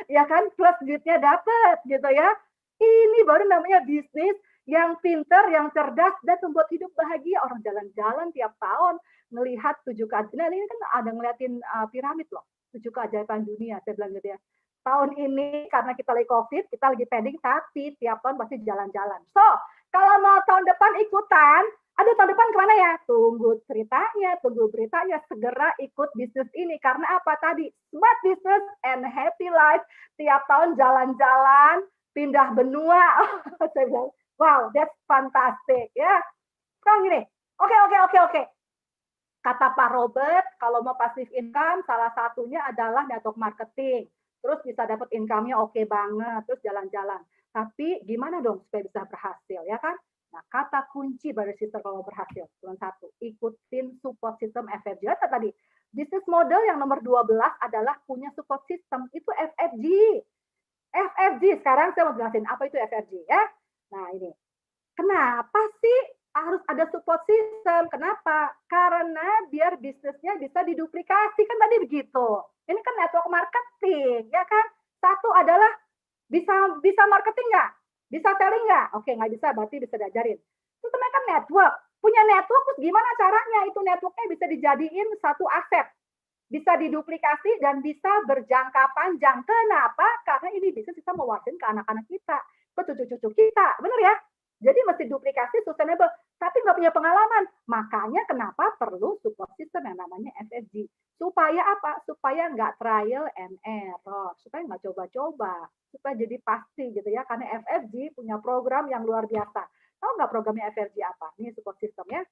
Ya kan, plus duitnya dapat gitu ya. Ini baru namanya bisnis yang pinter, yang cerdas, dan membuat hidup bahagia. Orang jalan-jalan tiap tahun melihat 7 keajaiban. Ini kan ada ngeliatin piramid loh, 7 keajaiban dunia. Saya bilang gitu ya. Tahun ini karena kita lagi COVID, kita lagi pending, tapi tiap tahun pasti jalan-jalan. So, kalau mau tahun depan ikutan, aduh tahun depan kemana ya? Tunggu ceritanya, tunggu beritanya, segera ikut bisnis ini. Karena apa tadi? Smart business and happy life. Tiap tahun jalan-jalan, pindah benua. Saya bilang, wow, that's fantastic. Ya, sekarang gini, oke. Kata Pak Robert, kalau mau passive income, salah satunya adalah network marketing. Terus bisa dapat income-nya oke banget, terus jalan-jalan. Tapi gimana dong supaya bisa berhasil, ya kan? Nah, kata kunci brother sister kalau berhasil, cuma 1, ikutin support system FFG. Lihat tadi, bisnis model yang nomor 12 adalah punya support system, itu FFG. FFG, sekarang saya mau jelasin apa itu FFG ya. Nah ini, kenapa sih harus ada support system? Kenapa? Karena biar bisnisnya bisa diduplikasi, kan tadi begitu. Ini kan network marketing, ya kan? 1 adalah bisa marketing nggak? Bisa selling nggak? Oke, nggak bisa, berarti bisa diajarin. Itu namanya kan network. Punya network, terus gimana caranya itu networknya bisa dijadiin satu aset. Bisa diduplikasi dan bisa berjangka panjang. Kenapa? Karena ini bisa kita mewarsin ke anak-anak kita, ke cucu-cucu kita. Benar ya? Jadi mesti duplikasi sustainable, tapi nggak punya pengalaman. Makanya kenapa perlu support system yang namanya FFG. Supaya apa? Supaya nggak trial and error. Supaya nggak coba-coba. Supaya jadi pasti gitu ya. Karena FFG punya program yang luar biasa. Tahu nggak programnya FFG apa? Ini support system ya.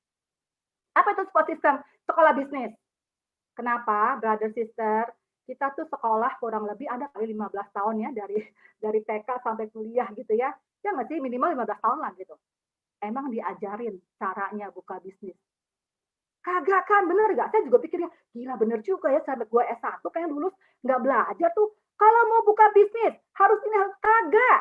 Apa itu support system? Sekolah bisnis. Kenapa, brother sister? Kita tuh sekolah kurang lebih ada kali 15 tahun ya, dari TK sampai kuliah gitu ya. Ya nggak sih, minimal 15 tahun lah gitu. Emang diajarin caranya buka bisnis. Kagak kan, bener gak? Saya juga pikirnya, gila bener juga ya, sampai gue S1 kayak lulus nggak belajar tuh. Kalau mau buka bisnis, harus ini, harus kagak.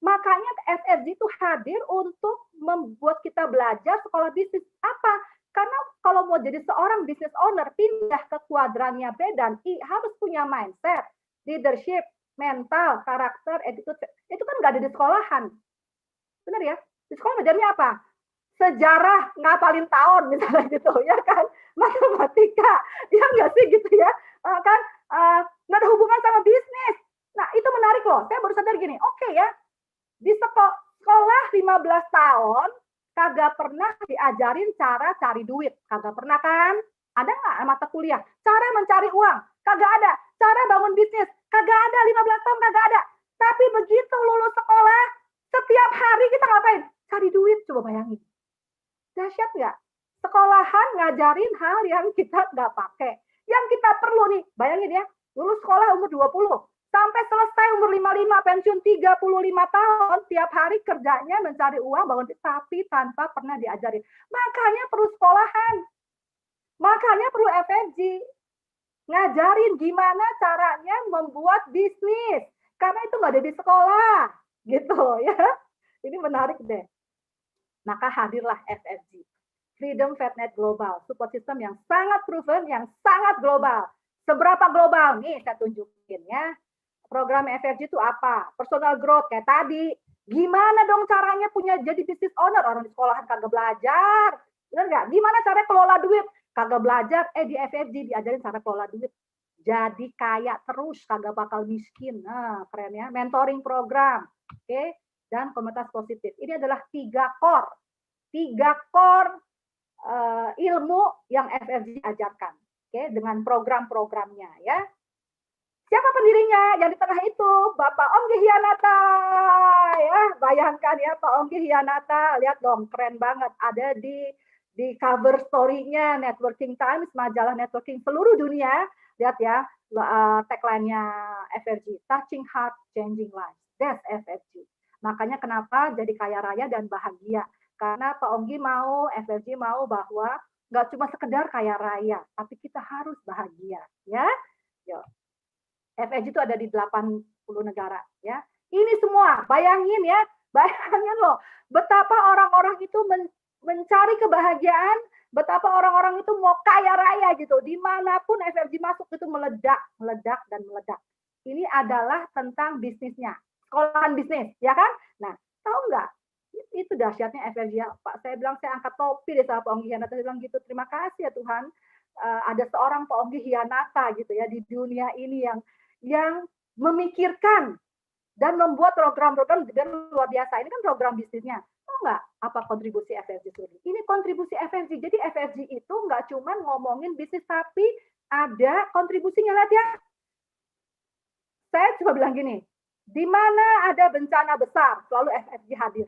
Makanya FFG itu hadir untuk membuat kita belajar sekolah bisnis. Apa? Karena kalau mau jadi seorang business owner, pindah ke kuadrannya B dan I, harus punya mindset, leadership, mental, karakter, attitude. Itu kan nggak ada di sekolahan. Bener ya? Di sekolah belajarnya apa? Sejarah ngapalin tahun misalnya gitu ya kan, matematika ya nggak sih gitu ya, kan nggak ada hubungan sama bisnis. Nah itu menarik loh, saya baru sadar gini, oke ya, di sekolah 15 tahun kagak pernah diajarin cara cari duit, kagak pernah kan? Ada nggak mata kuliah cara mencari uang? Kagak ada. Cara bangun bisnis? Kagak ada. 15 tahun kagak ada. Tapi begitu lulus sekolah, setiap hari kita ngapain? Cari duit, coba bayangin. Dahsyat nggak? Sekolahan ngajarin hal yang kita nggak pakai. Yang kita perlu nih, bayangin ya, lulus sekolah umur 20, sampai selesai umur 55, pensiun 35 tahun, tiap hari kerjanya mencari uang, bangun, tapi tanpa pernah diajarin. Makanya perlu sekolahan. Makanya perlu FFG. Ngajarin gimana caranya membuat bisnis. Karena itu nggak ada di sekolah. Gitu ya. Ini menarik deh. Maka hadirlah FFG, Freedom FedNet Global, support system yang sangat proven, yang sangat global. Seberapa global? Nih saya tunjukin ya. Program FFG itu apa? Personal growth kayak tadi. Gimana dong caranya punya jadi business owner? Orang di sekolahan kagak belajar. Benar nggak? Gimana cara kelola duit? Kagak belajar. Di FFG diajarin cara kelola duit. Jadi kaya terus, kagak bakal miskin. Nah, keren ya. Mentoring program. Oke. Dan komunitas positif. Ini adalah 3 core. 3 core ilmu yang FFG ajarkan. Oke, dengan program-programnya ya. Siapa pendirinya? Yang di tengah itu Bapak Ongki Hianata. Ya, bayangkan ya Pak Ongki Hianata. Lihat dong, keren banget. Ada di cover story-nya Networking Times, majalah networking seluruh dunia. Lihat ya, tagline-nya FFG, Touching Heart, Changing Lives. That's FFG. Makanya kenapa jadi kaya raya dan bahagia. Karena Pak Ongki mau, FFG mau bahwa nggak cuma sekedar kaya raya, tapi kita harus bahagia. Ya, yuk. FFG itu ada di 80 negara. Ya, ini semua, bayangin ya, bayangin loh, betapa orang-orang itu mencari kebahagiaan, betapa orang-orang itu mau kaya raya gitu. Dimanapun FFG masuk itu meledak, meledak, dan meledak. Ini adalah tentang bisnisnya. Sekolahan bisnis, ya kan? Nah, tahu nggak? Itu dahsyatnya FFG ya, Pak. Saya bilang saya angkat topi deh sama Pak Ongki Hianata. Saya bilang gitu, terima kasih ya Tuhan. Ada seorang Pak Ongki Hianata gitu ya di dunia ini yang memikirkan dan membuat program-program dan luar biasa. Ini kan program bisnisnya. Tahu nggak apa kontribusi FFG? Ini kontribusi FFG. Jadi FFG itu nggak cuma ngomongin bisnis, tapi ada kontribusinya. Lihat ya. Saya cuma bilang gini, di mana ada bencana besar, selalu FFG hadir.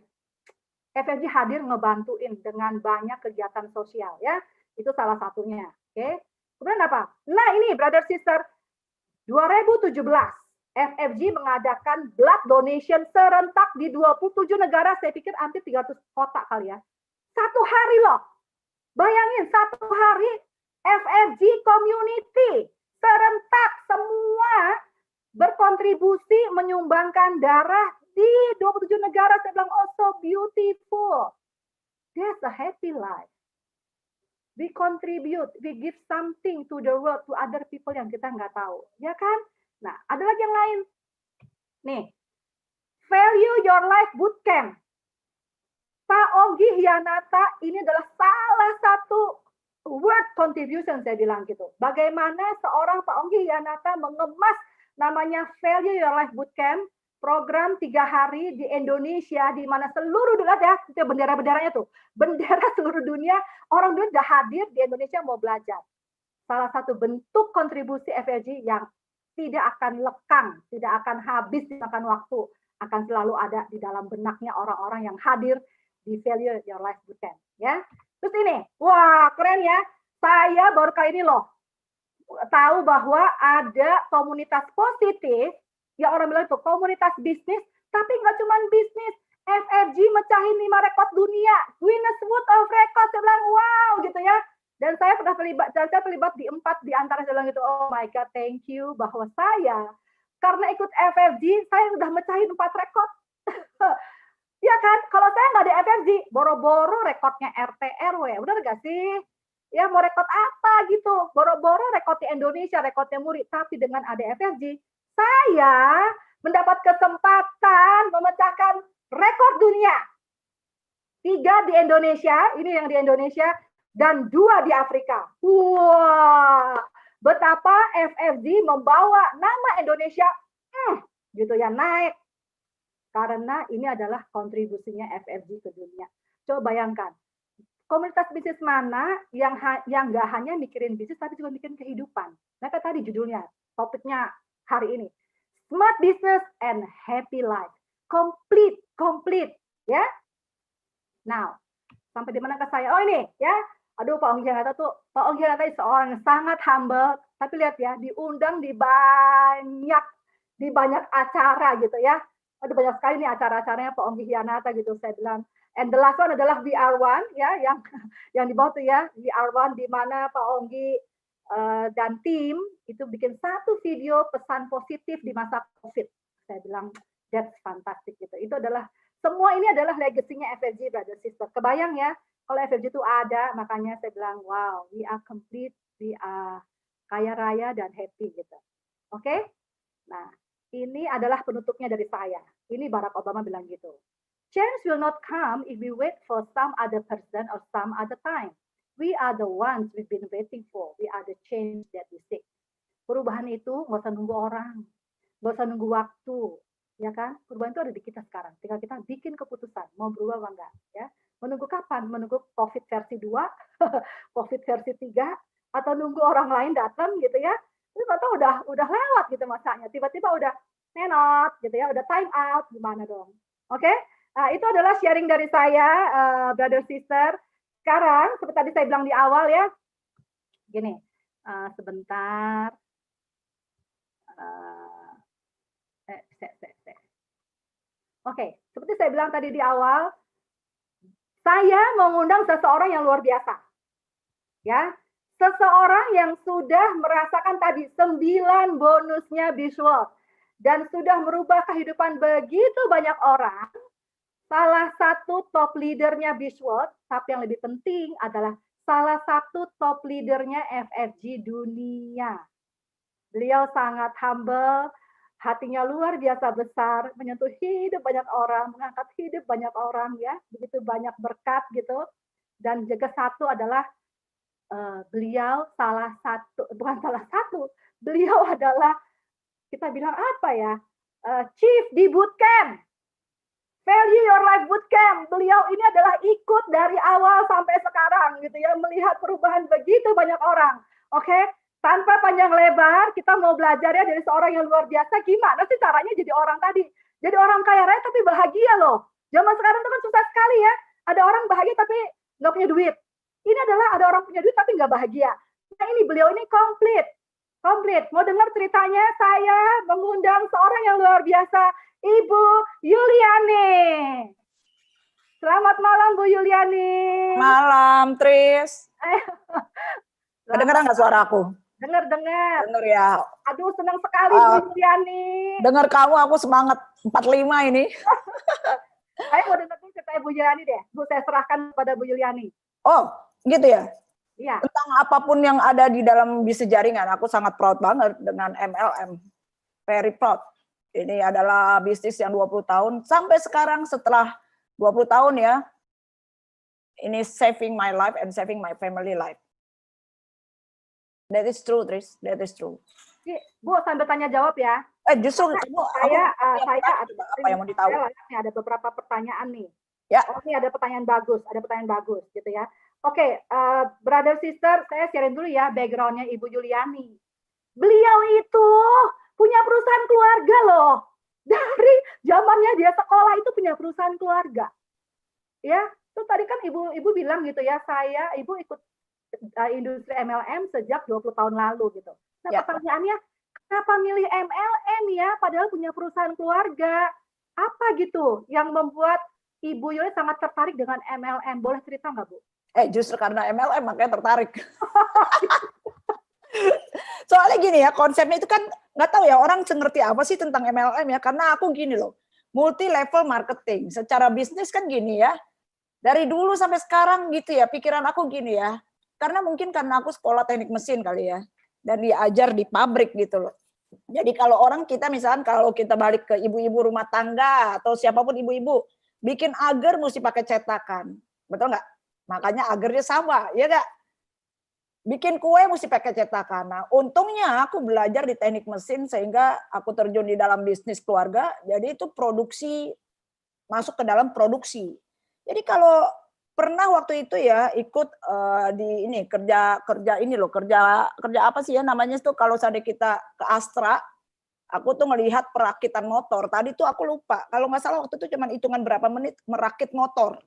FFG hadir ngebantuin dengan banyak kegiatan sosial ya. Itu salah satunya. Oke. Kemudian apa? Nah, ini brother sister 2017 FFG mengadakan blood donation serentak di 27 negara, saya pikir hampir 300 kota kali ya. Satu hari loh. Bayangin satu hari FFG community serentak semua berkontribusi menyumbangkan darah di 27 negara. Saya bilang, oh so beautiful. That's a happy life. We contribute, we give something to the world, to other people yang kita nggak tahu. Ya kan? Nah, ada lagi yang lain. Nih, Value Your Life Bootcamp. Pak Ongki Hianata ini adalah salah satu word contribution, saya bilang gitu. Bagaimana seorang Pak Ongki Hianata mengemas namanya Value Your Life Bootcamp, program 3 hari di Indonesia, di mana seluruh dunia ya, itu bendera-benderanya tuh, bendera seluruh dunia, orang dunia sudah hadir di Indonesia mau belajar. Salah satu bentuk kontribusi FFG yang tidak akan lekang, tidak akan habis dimakan waktu, akan selalu ada di dalam benaknya orang-orang yang hadir di Value Your Life Bootcamp. Ya, terus ini, wah keren ya, saya baru kali ini loh tahu bahwa ada komunitas positif, ya orang bilang itu komunitas bisnis, tapi nggak cuma bisnis. FFG mecahin 5 rekor dunia, Guinness Book of Records, saya bilang wow gitu ya. Dan saya pernah terlibat di 4 di antara saya bilang gitu, oh my God, thank you, bahwa saya, karena ikut FFG, saya udah mecahin 4 rekor. Ya kan, kalau saya nggak ada FFG, boro-boro rekornya RT RW, benar nggak sih? Ya mau rekod apa gitu, boro-boro rekodnya Indonesia, rekodnya murid, tapi dengan ada FFG, saya mendapat kesempatan memecahkan rekor dunia. 3 di Indonesia, ini yang di Indonesia, dan 2 di Afrika. Wah, betapa FFG membawa nama Indonesia, gitu ya, naik. Karena ini adalah kontribusinya FFG ke dunia. Coba bayangkan, komunitas bisnis mana yang nggak hanya mikirin bisnis, tapi juga mikirin kehidupan. Nah, kan tadi judulnya, topiknya hari ini, Smart Business and Happy Life. Complete, ya. Now, sampai di mana ke saya? Oh ini, ya. Aduh, Pak Onggi Hanata tuh, Pak Onggi Hanata seorang yang sangat humble, tapi lihat ya, diundang di banyak acara gitu ya. Ada banyak sekali nih acara-acaranya Pak Onggi Hanata gitu, saya bilang. And the last one adalah VR1 ya, yang di bawah tuh ya, VR1 di mana Pak Onggi dan tim itu bikin satu video pesan positif di masa COVID. Saya bilang that's fantastic gitu. Itu adalah semua ini adalah legasinya FFG, brother sister. Kebayang ya, kalau FFG itu ada, makanya saya bilang wow, we are complete, we are kaya raya dan happy gitu. Oke? Nah, ini adalah penutupnya dari saya. Ini Barack Obama bilang gitu. Change will not come if we wait for some other person or some other time. We are the ones we've been waiting for. We are the change that we seek. Perubahan itu nggak usah nunggu orang, nggak usah nunggu waktu, ya kan? Perubahan itu ada di kita sekarang. Tinggal kita bikin keputusan mau berubah apa enggak, ya. Menunggu kapan? Menunggu COVID versi 2, COVID versi 3, atau nunggu orang lain datang gitu ya. Terus atau udah lewat gitu masanya. Tiba-tiba udah menot gitu ya, udah time out, gimana dong? Oke? Nah, itu adalah sharing dari saya, brother sister. Sekarang, seperti tadi saya bilang di awal ya, gini, sebentar. Oke, seperti saya bilang tadi di awal, saya mengundang seseorang yang luar biasa. Ya, seseorang yang sudah merasakan tadi 9 bonusnya visual dan sudah merubah kehidupan begitu banyak orang. Salah satu top leadernya visual, tapi yang lebih penting adalah salah satu top leadernya FFG dunia. Beliau sangat humble, hatinya luar biasa besar, menyentuh hidup banyak orang, mengangkat hidup banyak orang ya, begitu banyak berkat gitu. Dan juga satu adalah beliau beliau adalah kita bilang apa ya, chief di bootcamp. Value Your Life Bootcamp. Beliau ini adalah ikut dari awal sampai sekarang gitu ya, melihat perubahan begitu banyak orang. Oke, tanpa panjang lebar, kita mau belajar ya dari seorang yang luar biasa. Gimana sih caranya jadi orang tadi? Jadi orang kaya raya tapi bahagia loh. Zaman sekarang itu kan susah sekali ya. Ada orang bahagia tapi nggak punya duit. Ini adalah ada orang punya duit tapi nggak bahagia. Nah ini beliau ini komplit. Mau dengar ceritanya? Saya mengundang seorang yang luar biasa, Ibu Yuliani. Selamat malam Bu Yuliani. Malam, Tris. Kedengeran nggak suara aku? Dengar. Dengar ya. Aduh, senang sekali Bu Yuliani. Dengar kamu, aku semangat 45 ini. Saya mau dengar cerita Bu Yuliani deh. Bu, saya serahkan kepada Bu Yuliani. Oh, gitu ya? Iya. Tentang apapun yang ada di dalam bisnis jaringan, aku sangat proud banget dengan MLM. Very proud. Ini adalah bisnis yang 20 tahun. Sampai sekarang setelah 20 tahun ya, ini saving my life and saving my family life. That is true, Tris. That is true. Bu, sambil tanya jawab ya. Justru saya apa yang mau ditahu? Ada beberapa pertanyaan nih. Ya. Oh, ini ada pertanyaan bagus gitu ya. Oke, brother sister, saya sharing dulu ya background-nya Ibu Yuliani. Beliau itu punya perusahaan keluarga loh. Dari zamannya dia sekolah itu punya perusahaan keluarga. Ya, terus tadi kan ibu bilang gitu ya, ibu ikut industri MLM sejak 20 tahun lalu gitu. Nah, ya. Pertanyaannya, kenapa milih MLM ya padahal punya perusahaan keluarga? Apa gitu yang membuat Ibu Yuli sangat tertarik dengan MLM? Boleh cerita nggak, Bu? Justru karena MLM makanya tertarik. Soalnya gini ya, konsepnya itu kan nggak tahu ya orang ngerti apa sih tentang MLM ya. Karena aku gini loh, multi level marketing. Secara bisnis kan gini ya, dari dulu sampai sekarang gitu ya, pikiran aku gini ya. Karena mungkin karena aku sekolah teknik mesin kali ya, dan diajar di pabrik gitu loh. Jadi kalau orang kita misalkan kalau kita balik ke ibu-ibu rumah tangga atau siapapun ibu-ibu, bikin agar mesti pakai cetakan. Betul nggak? Makanya agarnya sama, ya nggak? Bikin kue mesti pakai cetakan. Nah, untungnya aku belajar di teknik mesin sehingga aku terjun di dalam bisnis keluarga. Jadi itu produksi, masuk ke dalam produksi. Jadi kalau pernah waktu itu ya ikut di ini kerja ini loh, kerja apa sih ya namanya itu kalau misalnya kita ke Astra, aku tuh melihat perakitan motor. Tadi tuh aku lupa, kalau nggak salah waktu itu cuma hitungan berapa menit merakit motor.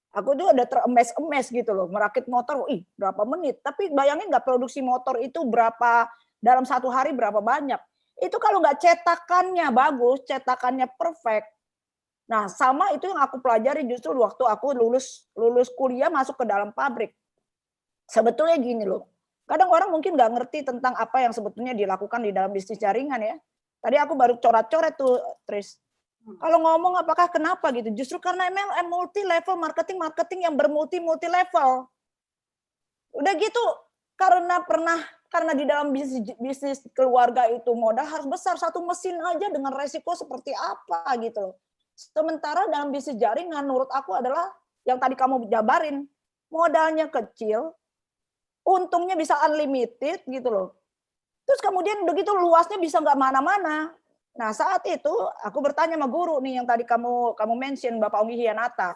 Aku tuh ada teremes-emes gitu loh, merakit motor, berapa menit. Tapi bayangin nggak produksi motor itu berapa, dalam satu hari berapa banyak. Itu kalau nggak cetakannya bagus, cetakannya perfect. Nah sama itu yang aku pelajari justru waktu aku lulus kuliah masuk ke dalam pabrik. Sebetulnya gini loh, kadang orang mungkin nggak ngerti tentang apa yang sebetulnya dilakukan di dalam bisnis jaringan ya. Tadi aku baru coret-coret tuh, Tris. Kalau ngomong apakah kenapa gitu? Justru karena MLM multi level marketing yang bermulti level. Udah gitu karena di dalam bisnis keluarga itu modal harus besar, satu mesin aja dengan resiko seperti apa gitu loh. Sementara dalam bisnis jaringan menurut aku adalah yang tadi kamu jabarin, modalnya kecil, untungnya bisa unlimited gitu loh. Terus kemudian begitu luasnya bisa nggak mana-mana. Nah saat itu aku bertanya sama guru nih yang tadi kamu mention Bapak Onggi Hianata.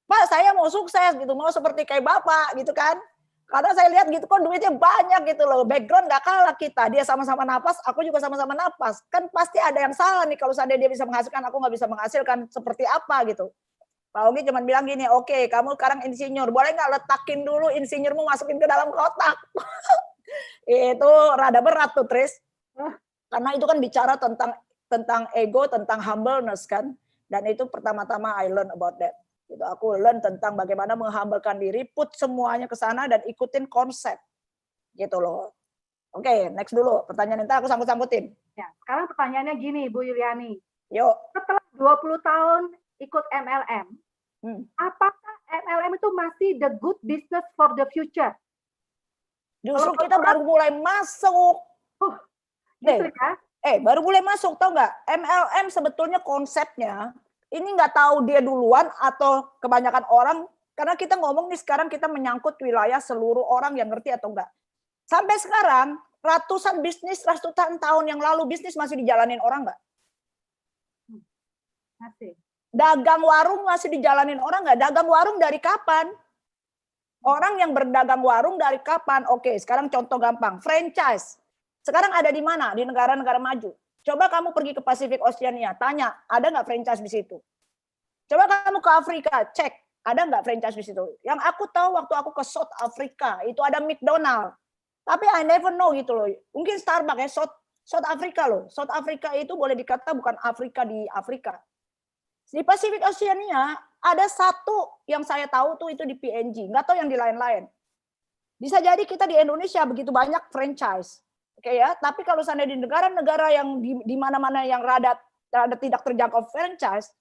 Pak saya mau sukses gitu, mau seperti kayak Bapak gitu kan. Karena saya lihat gitu kok duitnya banyak gitu loh. Background nggak kalah kita, dia sama-sama napas, aku juga sama-sama napas. Kan pasti ada yang salah nih kalau seandainya dia bisa menghasilkan, aku nggak bisa menghasilkan seperti apa gitu. Pak Onggi cuma bilang gini, oke kamu sekarang insinyur, boleh nggak letakin dulu insinyurmu masukin ke dalam kotak. Itu rada berat tuh Tris. Karena itu kan bicara tentang ego, tentang humbleness kan. Dan itu pertama-tama I learn about that. Itu aku learn tentang bagaimana menghumblekan diri, put semuanya ke sana dan ikutin konsep. Gitu loh. Oke, next dulu. Pertanyaan itu aku sangkut-sangkutin. Ya, sekarang pertanyaannya gini, Bu Yuliani. Yuk. Setelah 20 tahun ikut MLM, apakah MLM itu masih the good business for the future? Justru kita baru mulai masuk. Gitu ya? Baru mulai masuk, tau nggak? MLM sebetulnya konsepnya, ini nggak tahu dia duluan atau kebanyakan orang, karena kita ngomong nih sekarang kita menyangkut wilayah seluruh orang yang ngerti atau enggak. Sampai sekarang, ratusan tahun yang lalu bisnis masih dijalanin orang nggak? Masih. Dagang warung masih dijalanin orang nggak? Dagang warung dari kapan? Orang yang berdagang warung dari kapan? Oke, sekarang contoh gampang, franchise. Sekarang ada di mana? Di negara-negara maju. Coba kamu pergi ke Pasifik Oceania, tanya, ada nggak franchise di situ? Coba kamu ke Afrika, cek, ada nggak franchise di situ? Yang aku tahu waktu aku ke South Africa, itu ada McDonald. Tapi I never know gitu loh. Mungkin Starbucks ya, South Africa loh. South Africa itu boleh dikata bukan Afrika di Afrika. Di Pasifik Oceania, ada satu yang saya tahu tuh itu di PNG. Nggak tahu yang di lain-lain. Bisa jadi kita di Indonesia begitu banyak franchise. Oke ya, tapi kalau seandainya di negara-negara yang di mana-mana yang rada tidak terjangkau franchise,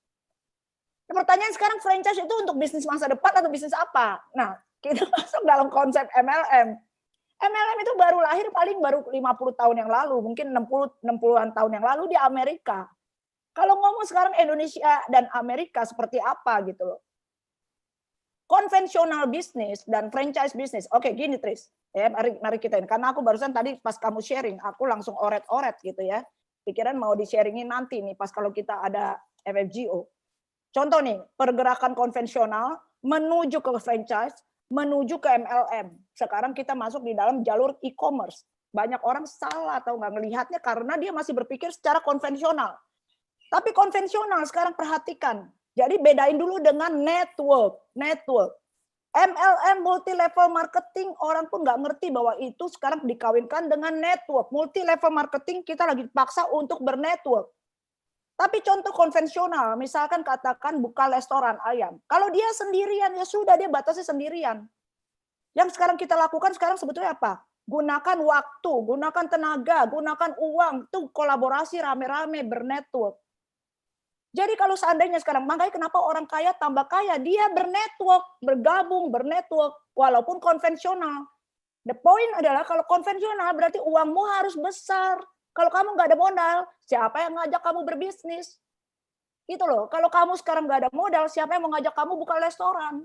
pertanyaan sekarang franchise itu untuk bisnis masa depan atau bisnis apa? Nah, kita masuk dalam konsep MLM. MLM itu baru lahir paling baru 50 tahun yang lalu, mungkin 60-an tahun yang lalu di Amerika. Kalau ngomong sekarang Indonesia dan Amerika seperti apa gitu loh. Konvensional bisnis dan franchise bisnis. Oke, gini Tris. Ya, mari kita ini. Karena aku barusan tadi pas kamu sharing, aku langsung oret-oret gitu ya. Pikiran mau di-sharingin nanti nih pas kalau kita ada FFGO. Contoh nih, pergerakan konvensional menuju ke franchise, menuju ke MLM. Sekarang kita masuk di dalam jalur e-commerce. Banyak orang salah atau nggak melihatnya karena dia masih berpikir secara konvensional. Tapi konvensional sekarang perhatikan. Jadi bedain dulu dengan network. MLM multi level marketing orang pun nggak ngerti bahwa itu sekarang dikawinkan dengan network. Multi level marketing kita lagi dipaksa untuk bernetwork. Tapi contoh konvensional, misalkan katakan buka restoran ayam. Kalau dia sendirian ya sudah dia batasi sendirian. Yang sekarang kita lakukan sekarang sebetulnya apa? Gunakan waktu, gunakan tenaga, gunakan uang, tuh kolaborasi rame-rame, bernetwork. Jadi kalau seandainya sekarang, makanya kenapa orang kaya tambah kaya, dia bernetwork, bergabung, bernetwork, walaupun konvensional. The point adalah kalau konvensional berarti uangmu harus besar. Kalau kamu nggak ada modal, siapa yang ngajak kamu berbisnis? Gitu loh. Kalau kamu sekarang nggak ada modal, siapa yang mau ngajak kamu buka restoran?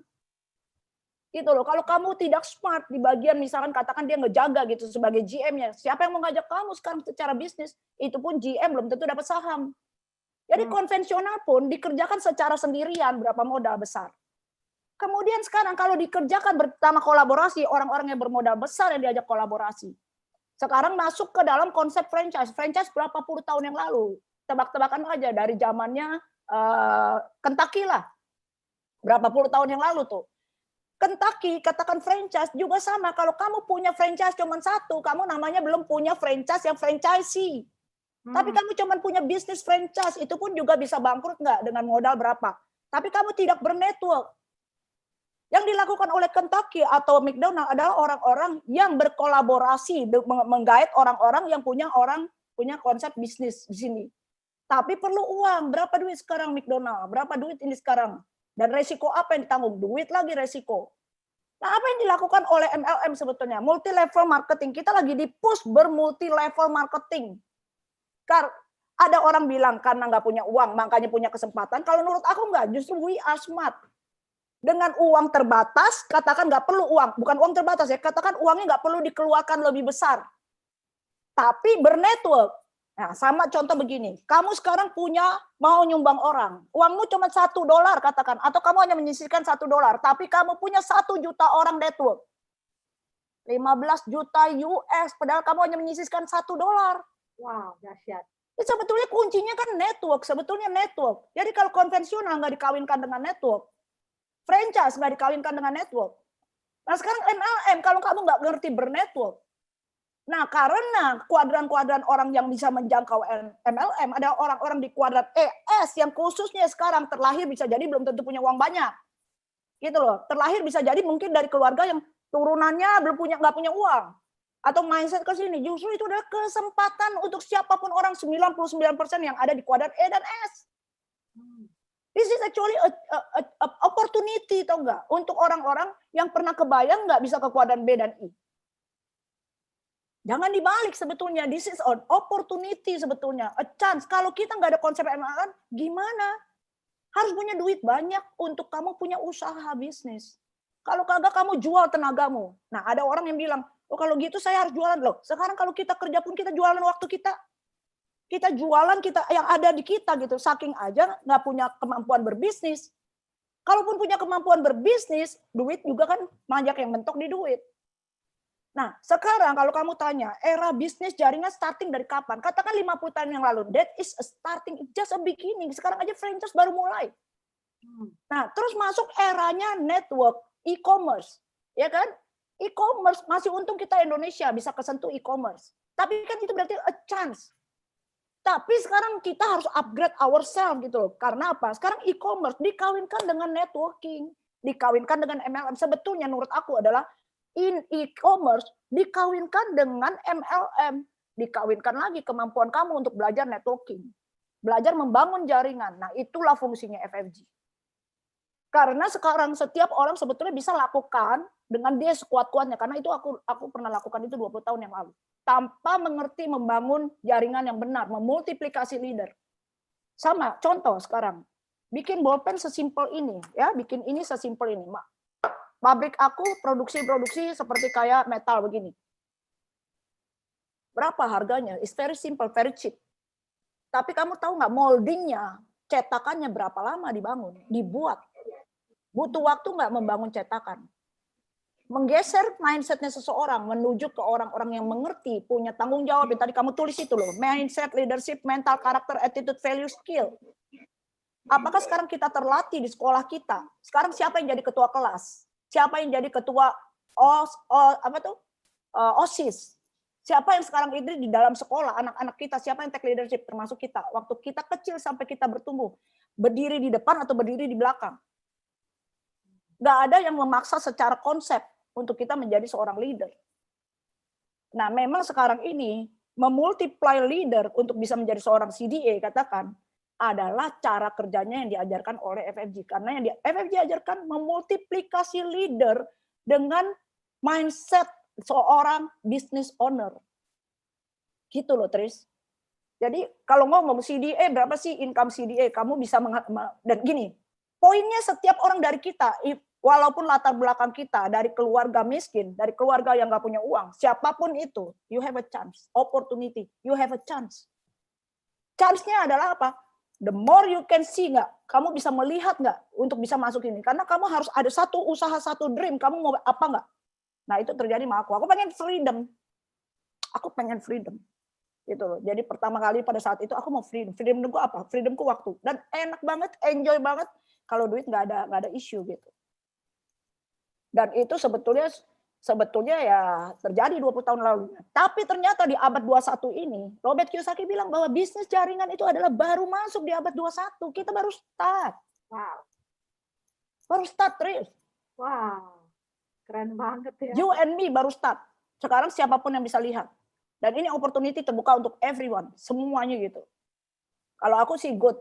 Gitu loh. Kalau kamu tidak smart di bagian misalkan katakan dia ngejaga gitu sebagai GM-nya, siapa yang mau ngajak kamu sekarang secara bisnis? Itu pun GM belum tentu dapat saham. Jadi konvensional pun dikerjakan secara sendirian berapa modal besar. Kemudian sekarang kalau dikerjakan bersama kolaborasi, orang-orang yang bermodal besar yang diajak kolaborasi. Sekarang masuk ke dalam konsep franchise. Franchise berapa puluh tahun yang lalu. Tebak-tebakan aja dari zamannya Kentucky lah. Berapa puluh tahun yang lalu tuh. Kentucky, katakan franchise juga sama. Kalau kamu punya franchise cuma satu, kamu namanya belum punya franchise yang franchisee. Tapi kamu cuma punya bisnis franchise, itu pun juga bisa bangkrut nggak dengan modal berapa. Tapi kamu tidak bernetwork. Yang dilakukan oleh Kentucky atau McDonald adalah orang-orang yang berkolaborasi, menggait orang-orang yang punya konsep bisnis di sini. Tapi perlu uang. Berapa duit sekarang McDonald? Berapa duit ini sekarang? Dan resiko apa yang ditanggung? Duit lagi resiko. Nah, apa yang dilakukan oleh MLM sebetulnya? Multi level marketing. Kita lagi di-push bermulti level marketing. Ada orang bilang karena nggak punya uang, makanya punya kesempatan. Kalau menurut aku nggak, justru we are smart. Dengan uang terbatas, katakan nggak perlu uang. Bukan uang terbatas ya, katakan uangnya nggak perlu dikeluarkan lebih besar. Tapi bernetwork. Nah, sama contoh begini, kamu sekarang mau nyumbang orang. Uangmu cuma $1 katakan, atau kamu hanya menyisihkan $1, tapi kamu punya 1 juta orang network. 15 juta US, padahal kamu hanya menyisihkan $1. Wow, dahsyat. Sebetulnya kuncinya kan network, sebetulnya network. Jadi kalau konvensional nggak dikawinkan dengan network, franchise nggak dikawinkan dengan network. Nah sekarang MLM, kalau kamu nggak ngerti bernetwork, nah karena kuadran-kuadran orang yang bisa menjangkau MLM ada orang-orang di kuadran ES yang khususnya sekarang terlahir bisa jadi belum tentu punya uang banyak, gitu loh. Terlahir bisa jadi mungkin dari keluarga yang turunannya nggak punya uang. Atau mindset ke sini, justru itu adalah kesempatan untuk siapapun orang 99% yang ada di kuadran E dan S. This is actually a opportunity, tau nggak? Untuk orang-orang yang pernah kebayang nggak bisa ke kuadran B dan I. Jangan dibalik sebetulnya, this is an opportunity sebetulnya, a chance. Kalau kita nggak ada konsep MLM, gimana? Harus punya duit banyak untuk kamu punya usaha bisnis. Kalau kagak kamu jual tenagamu. Nah ada orang yang bilang, oh kalau gitu saya harus jualan loh. Sekarang kalau kita kerja pun kita jualan waktu kita. Kita jualan kita yang ada di kita gitu. Saking aja nggak punya kemampuan berbisnis. Kalaupun punya kemampuan berbisnis, duit juga kan banyak yang mentok di duit. Nah sekarang kalau kamu tanya, era bisnis jaringan starting dari kapan? Katakan 50 tahun yang lalu. That is a starting, just a beginning. Sekarang aja franchise baru mulai. Nah terus masuk eranya network, e-commerce. Ya kan? E-commerce, masih untung kita Indonesia bisa kesentuh e-commerce. Tapi kan itu berarti a chance. Tapi sekarang kita harus upgrade ourselves gitu loh. Karena apa? Sekarang e-commerce dikawinkan dengan networking, dikawinkan dengan MLM. Sebetulnya menurut aku adalah in e-commerce dikawinkan dengan MLM. Dikawinkan lagi kemampuan kamu untuk belajar networking. Belajar membangun jaringan. Nah itulah fungsinya FFG. Karena sekarang setiap orang sebetulnya bisa lakukan dengan dia sekuat-kuatnya. Karena itu aku pernah lakukan itu 20 tahun yang lalu. Tanpa mengerti membangun jaringan yang benar, memultiplikasi leader. Sama, contoh sekarang. Bikin bolpen sesimpel ini, ya, bikin ini sesimpel ini. Pabrik aku produksi seperti kayak metal begini. Berapa harganya? It's very simple, very cheap. Tapi kamu tahu nggak moldingnya, cetakannya berapa lama dibuat? Butuh waktu nggak membangun cetakan? Menggeser mindsetnya seseorang menuju ke orang-orang yang mengerti, punya tanggung jawab. Yang tadi kamu tulis itu loh, mindset, leadership, mental, karakter, attitude, value, skill. Apakah sekarang kita terlatih di sekolah kita? Sekarang siapa yang jadi ketua kelas? Siapa yang jadi ketua OSIS? Siapa yang sekarang ini di dalam sekolah, anak-anak kita, siapa yang take leadership, termasuk kita. Waktu kita kecil sampai kita bertumbuh, berdiri di depan atau berdiri di belakang. Nggak ada yang memaksa secara konsep. untuk kita menjadi seorang leader. Nah, memang sekarang ini memultiply leader untuk bisa menjadi seorang CDA, katakan, adalah cara kerjanya yang diajarkan oleh FFG. Karena yang FFG ajarkan memultiplikasi leader dengan mindset seorang business owner. Gitu loh, Tris. Jadi kalau ngomong CDA, berapa sih income CDA? Kamu bisa dan gini, poinnya setiap orang dari kita, walaupun latar belakang kita dari keluarga miskin, dari keluarga yang nggak punya uang, siapapun itu, you have a chance, opportunity, you have a chance. Chance-nya adalah apa? The more you can see nggak, kamu bisa melihat nggak untuk bisa masuk ini. Karena kamu harus ada satu usaha, satu dream, kamu mau apa nggak? Nah itu terjadi sama aku. Aku pengen freedom. Aku pengen freedom. Gitu loh. Jadi pertama kali pada saat itu aku mau freedom. Freedomku apa? Freedomku waktu. Dan enak banget, enjoy banget. Kalau duit nggak ada isu gitu. Dan itu sebetulnya ya terjadi 20 tahun lalu. Tapi ternyata di abad 21 ini, Robert Kiyosaki bilang bahwa bisnis jaringan itu adalah baru masuk di abad 21. Kita baru start. Wow. Baru start, Tris. Wow. Keren banget ya. You and me baru start. Sekarang siapapun yang bisa lihat. Dan ini opportunity terbuka untuk everyone. Semuanya gitu. Kalau aku sih good.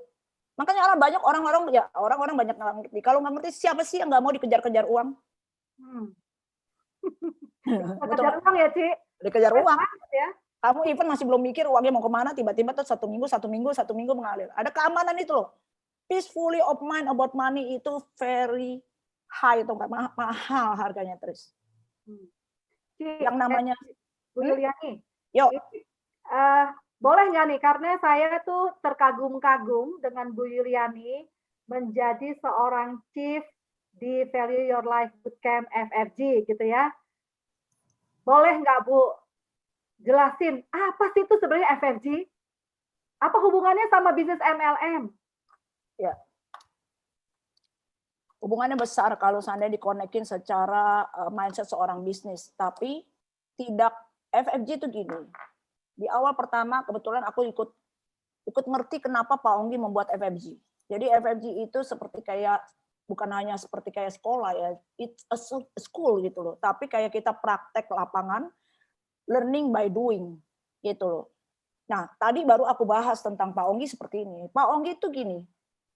Makanya orang-orang banyak nggak ngerti. Kalau nggak ngerti, siapa sih yang nggak mau dikejar-kejar uang? Kejar uang ya, Ci? Dikejar uang. Ya. Kamu even masih belum mikir uangnya mau kemana, tiba-tiba tuh satu minggu mengalir. Ada keamanan itu loh. Peacefully of mind about money itu very high, itu mahal harganya, Tris. Yang namanya Bu Yuliani. Yuk. Boleh nggak nih, karena saya tuh terkagum-kagum dengan Bu Yuliani menjadi seorang chief di Value Your Life Bootcamp FFG gitu ya. Boleh nggak Bu jelasin apa sih itu sebenarnya FFG? Apa hubungannya sama bisnis MLM? Ya. Hubungannya besar kalau seandainya dikonekin secara mindset seorang bisnis. Tapi tidak, FFG itu gini. Di awal pertama kebetulan aku ikut ngerti kenapa Pak Onggi membuat FFG. Jadi FFG itu seperti kayak bukan hanya seperti kayak sekolah ya, it's a school gitu loh. Tapi kayak kita praktek lapangan, learning by doing gitu loh. Nah tadi baru aku bahas tentang Pak Onggi seperti ini. Pak Onggi itu gini,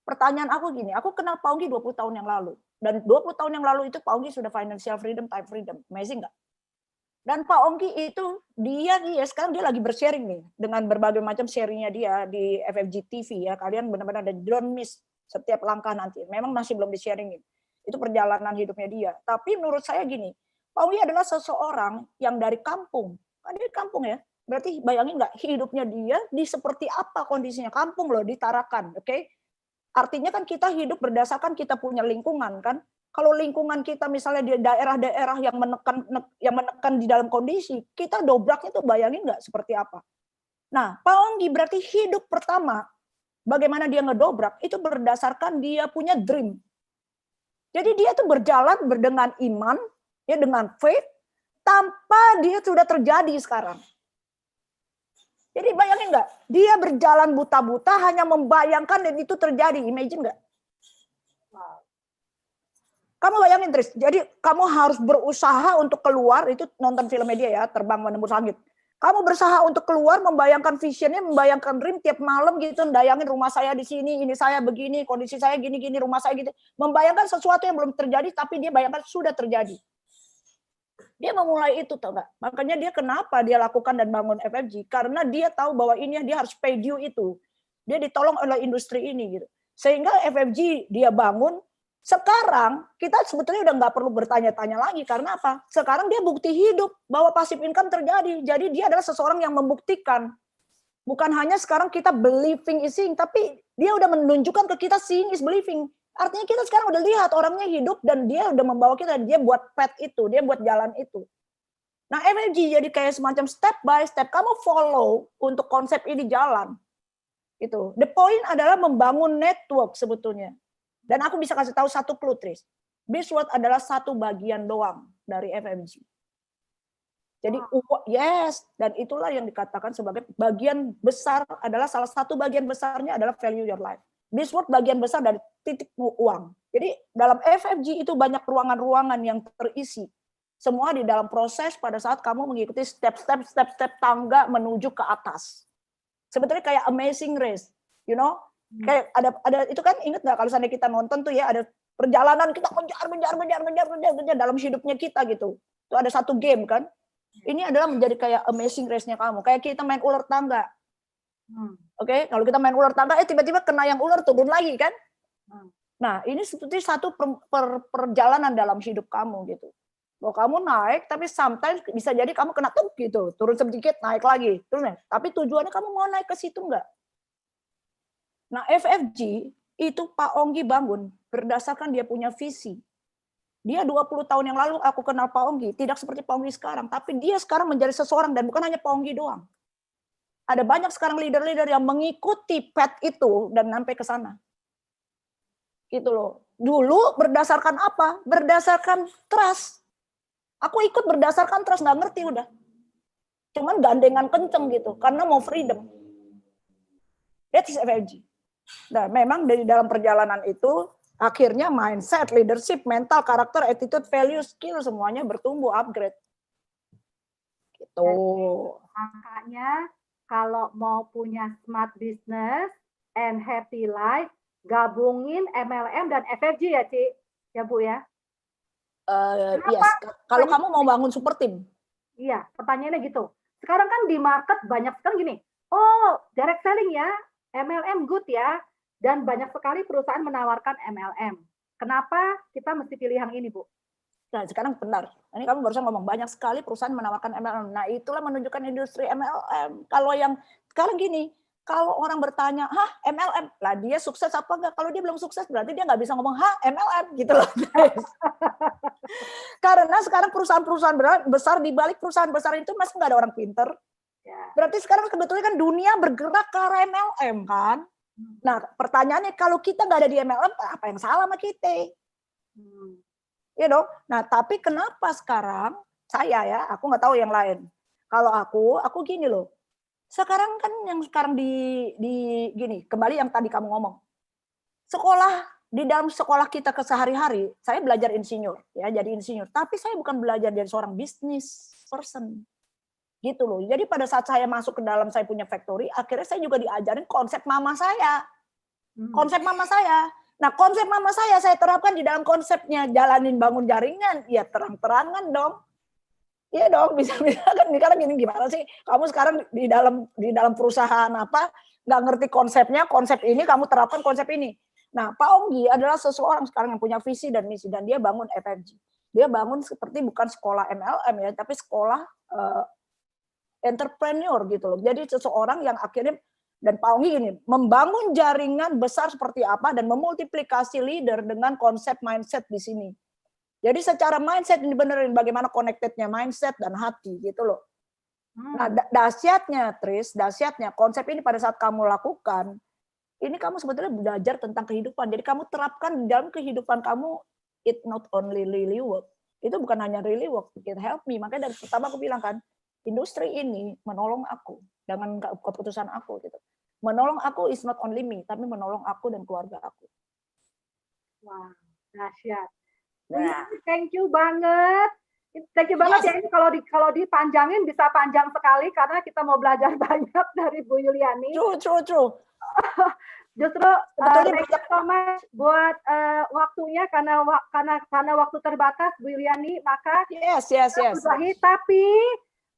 pertanyaan aku gini, aku kenal Pak Onggi 20 tahun yang lalu. Dan 20 tahun yang lalu itu Pak Onggi sudah financial freedom, time freedom. Amazing nggak? Dan Pak Onggi itu dia sekarang dia lagi bersharing nih dengan berbagai macam sharingnya dia di FFG TV ya. Kalian benar-benar don't miss setiap langkah nanti. Memang masih belum di-sharingin. Itu perjalanan hidupnya dia. Tapi menurut saya gini, Pak Onggi adalah seseorang yang dari kampung. Kan dia kampung ya. Berarti bayangin nggak hidupnya dia di seperti apa kondisinya. Kampung loh, di Tarakan. Oke? Artinya kan kita hidup berdasarkan kita punya lingkungan kan. Kalau lingkungan kita misalnya di daerah-daerah yang menekan di dalam kondisi, kita dobraknya tuh bayangin nggak seperti apa. Nah, Pak Onggi berarti hidup pertama, bagaimana dia ngedobrak, itu berdasarkan dia punya dream. Jadi dia tuh berjalan dengan iman, ya dengan faith, tanpa dia sudah terjadi sekarang. Jadi bayangin nggak, dia berjalan buta-buta hanya membayangkan dan itu terjadi, imagine nggak? Kamu bayangin, Tris, jadi kamu harus berusaha untuk keluar, itu nonton filmnya dia ya, Terbang Menembus Langit. Kamu berusaha untuk keluar, membayangkan visionnya, membayangkan dream tiap malam gitu, bayangin rumah saya di sini, ini saya begini, kondisi saya gini-gini, rumah saya gitu. Membayangkan sesuatu yang belum terjadi, tapi dia bayangkan sudah terjadi. Dia memulai itu, tau nggak? Makanya dia kenapa dia lakukan dan bangun FFG, karena dia tahu bahwa ini dia harus pay due itu. Dia ditolong oleh industri ini gitu. Sehingga FFG dia bangun. Sekarang kita sebetulnya udah nggak perlu bertanya-tanya lagi karena apa? Sekarang dia bukti hidup bahwa passive income terjadi. Jadi dia adalah seseorang yang membuktikan. Bukan hanya sekarang kita believing is seeing, tapi dia udah menunjukkan ke kita seeing is believing. Artinya kita sekarang udah lihat orangnya hidup dan dia udah membawa kita, dia buat path itu, dia buat jalan itu. Nah FFG jadi kayak semacam step by step, kamu follow untuk konsep ini jalan. Itu. The point adalah membangun network sebetulnya. Dan aku bisa kasih tahu satu clue, Tris. Bizworld adalah satu bagian doang dari FFG. Jadi, yes, dan itulah yang dikatakan sebagai bagian besar adalah salah satu bagian besarnya adalah value your life. Bizworld bagian besar dari titik uang. Jadi, dalam FFG itu banyak ruangan-ruangan yang terisi Semua di dalam proses pada saat kamu mengikuti step-step tangga menuju ke atas. Sebetulnya kayak Amazing Race, you know? Kayak ada itu kan, ingat nggak kalau seandainya kita nonton tuh ya, ada perjalanan kita menjar dalam hidupnya kita gitu. Itu ada satu game kan. Ini adalah menjadi kayak Amazing Race-nya kamu. Kayak kita main ular tangga. Oke, kalau kita main ular tangga, tiba-tiba kena yang ular turun lagi kan? Nah, ini seperti satu perjalanan dalam hidup kamu gitu. Bahwa kamu naik, tapi sometimes bisa jadi kamu kena tuk gitu, turun sedikit, naik lagi, terus. Tapi tujuannya kamu mau naik ke situ enggak? Nah, FFG itu Pak Onggi bangun berdasarkan dia punya visi. Dia 20 tahun yang lalu aku kenal Pak Onggi, tidak seperti Pak Onggi sekarang, tapi dia sekarang menjadi seseorang dan bukan hanya Pak Onggi doang. Ada banyak sekarang leader-leader yang mengikuti path itu dan sampai ke sana. Gitu loh. Dulu berdasarkan apa? Berdasarkan trust. Aku ikut berdasarkan trust, nggak ngerti udah. Cuman gandengan kenceng gitu, karena mau freedom. That is FFG. Nah, memang dari dalam perjalanan itu, akhirnya mindset, leadership, mental, karakter, attitude, value, skill, semuanya bertumbuh, upgrade. Gitu. Makanya, kalau mau punya smart business and happy life, gabungin MLM dan FFG ya, Ci? Ya, Bu ya? Yes. Kalau kamu mau bangun super team. Iya, pertanyaannya gitu. Sekarang kan di market banyak sekali gini, oh direct selling ya, MLM good ya, dan banyak sekali perusahaan menawarkan MLM. Kenapa kita mesti pilih yang ini, Bu? Nah, sekarang benar. Ini kamu barusan ngomong banyak sekali perusahaan menawarkan MLM. Nah, itulah menunjukkan industri MLM. Kalau yang sekarang gini, kalau orang bertanya, hah MLM? Lah dia sukses apa enggak? Kalau dia belum sukses berarti dia nggak bisa ngomong, hah MLM? Gitu loh. Karena sekarang perusahaan-perusahaan besar, di balik perusahaan besar itu masih nggak ada orang pinter. Berarti sekarang sebetulnya kan dunia bergerak ke arah MLM kan? Nah, pertanyaannya kalau kita nggak ada di MLM, apa yang salah sama kita? Ya dong. Nah, tapi kenapa sekarang saya ya, aku nggak tahu yang lain. Kalau aku gini loh. Sekarang kan yang sekarang di gini, kembali yang tadi kamu ngomong. Sekolah, di dalam sekolah kita kesehari-hari, saya belajar insinyur, ya jadi insinyur. Tapi saya bukan belajar dari seorang business person. Gitu loh. Jadi pada saat saya masuk ke dalam saya punya factory, akhirnya saya juga diajarin konsep mama saya. Konsep mama saya. Nah, konsep mama saya terapkan di dalam konsepnya jalanin bangun jaringan, ya terang-terangan dong. Iya dong, bisa-bisa kan sekarang gini gimana sih? Kamu sekarang di dalam perusahaan apa, nggak ngerti konsepnya, konsep ini kamu terapkan konsep ini. Nah, Pak Onggi adalah seseorang sekarang yang punya visi dan misi dan dia bangun FFG. Dia bangun seperti bukan sekolah MLM ya, tapi sekolah entrepreneur gitu loh. Jadi seseorang yang akhirnya dan Pak Onggi ini membangun jaringan besar seperti apa dan memultiplikasi leader dengan konsep mindset di sini. Jadi secara mindset ini benerin bagaimana connectednya mindset dan hati gitu loh. Nah, dahsyatnya Tris, dahsyatnya konsep ini pada saat kamu lakukan, ini kamu sebetulnya belajar tentang kehidupan. Jadi kamu terapkan di dalam kehidupan kamu, it not only really work. Itu bukan hanya really work, it help me. Makanya dari pertama aku bilang kan, industri ini menolong aku dengan keputusan aku gitu. Menolong aku is not only me, tapi menolong aku dan keluarga aku. Wah, dahsyat. Nah. Thank you banget. Thank you banget ya, ini kalau dipanjangin bisa panjang sekali karena kita mau belajar banyak dari Bu Yuliani. True. Justru thank you so much buat waktunya karena waktu terbatas Bu Yuliani, maka yes. Tapi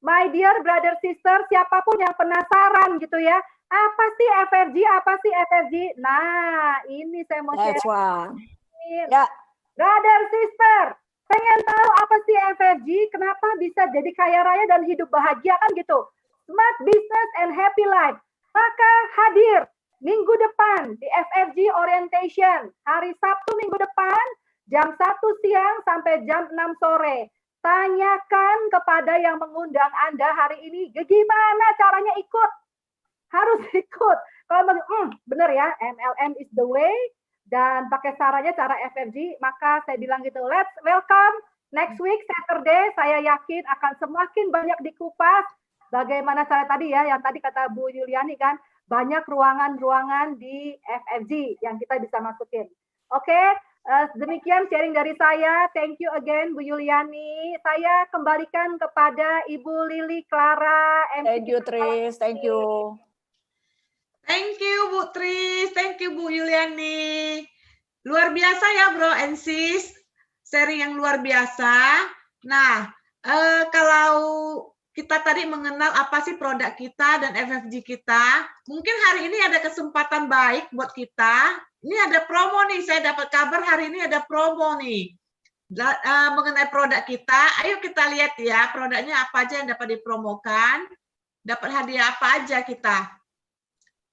my dear brother sister, siapapun yang penasaran gitu ya, apa sih FFG? Nah, ini saya mau share. Ya. Brother sister, pengen tahu apa sih FFG? Kenapa bisa jadi kaya raya dan hidup bahagia kan gitu? Smart business and happy life. Maka hadir minggu depan di FFG Orientation, hari Sabtu minggu depan, jam 1 siang sampai jam 6 sore. Tanyakan kepada yang mengundang Anda hari ini, gimana caranya ikut? Harus ikut. Kalau benar ya, MLM is the way, dan pakai caranya cara FFG, maka saya bilang gitu, let's welcome next week Saturday, saya yakin akan semakin banyak dikupas bagaimana cara tadi ya, yang tadi kata Bu Yuliani kan, banyak ruangan-ruangan di FFG yang kita bisa masukin. Oke, Demikian sharing dari saya. Thank you again Bu Yuliani. Saya kembalikan kepada Ibu Lili Clara. Thank you Tris, thank you. Thank you Bu Tris, thank you Bu Yuliani. Luar biasa ya Bro and Sis, sharing yang luar biasa. Nah, kalau kita tadi mengenal apa sih produk kita dan FFG kita, mungkin hari ini ada kesempatan baik buat kita. Ini ada promo nih, saya dapat kabar hari ini ada promo nih. Mengenai produk kita, ayo kita lihat ya, produknya apa aja yang dapat dipromokan, dapat hadiah apa aja kita.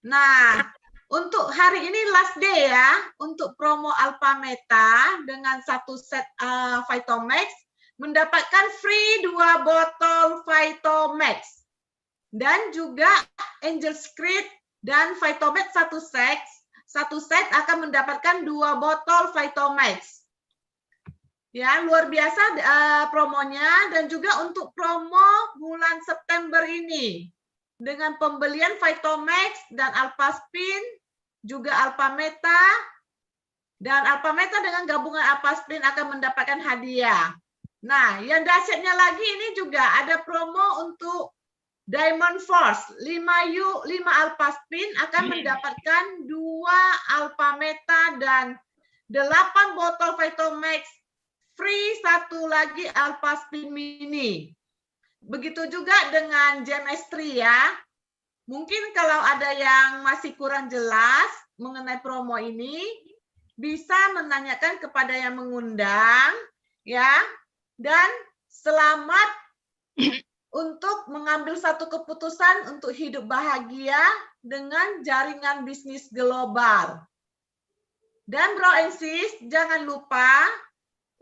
Nah, untuk hari ini last day ya, untuk promo Alpha Meta dengan satu set Vitomax, mendapatkan free 2 botol Vitomax. Dan juga Angel Script dan Vitomax satu set akan mendapatkan 2 botol Vitomax. Ya, luar biasa promonya, dan juga untuk promo bulan September ini dengan pembelian Vitomax dan Alpha Spin, juga Alpha Meta, dan Alpha Meta dengan gabungan Alpha Spin akan mendapatkan hadiah. Nah, yang dahsyatnya lagi ini juga ada promo untuk Diamond Force, 5 Alpha Spin akan mendapatkan 2 Alpha Meta dan 8 botol Vitomax, free 1 lagi Alpha Spin Mini. Begitu juga dengan Gemestri ya. Mungkin kalau ada yang masih kurang jelas mengenai promo ini, bisa menanyakan kepada yang mengundang ya. Dan selamat untuk mengambil satu keputusan untuk hidup bahagia dengan jaringan bisnis global. Dan Bro and Sis, jangan lupa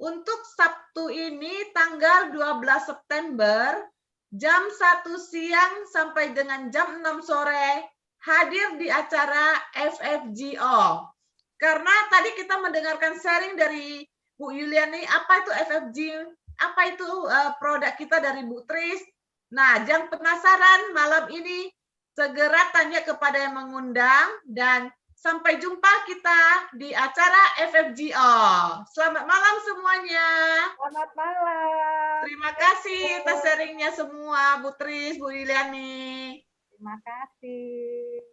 untuk Sabtu ini tanggal 12 September jam 1 siang sampai dengan jam 6 sore hadir di acara FFGO. Karena tadi kita mendengarkan sharing dari Bu Yuliani, apa itu FFG, apa itu produk kita dari Bu Tris. Nah, jangan penasaran malam ini, segera tanya kepada yang mengundang, dan sampai jumpa kita di acara FFGO. Selamat malam semuanya. Selamat malam. Terima kasih atas sharingnya semua, Bu Tris, Bu Yuliani. Terima kasih.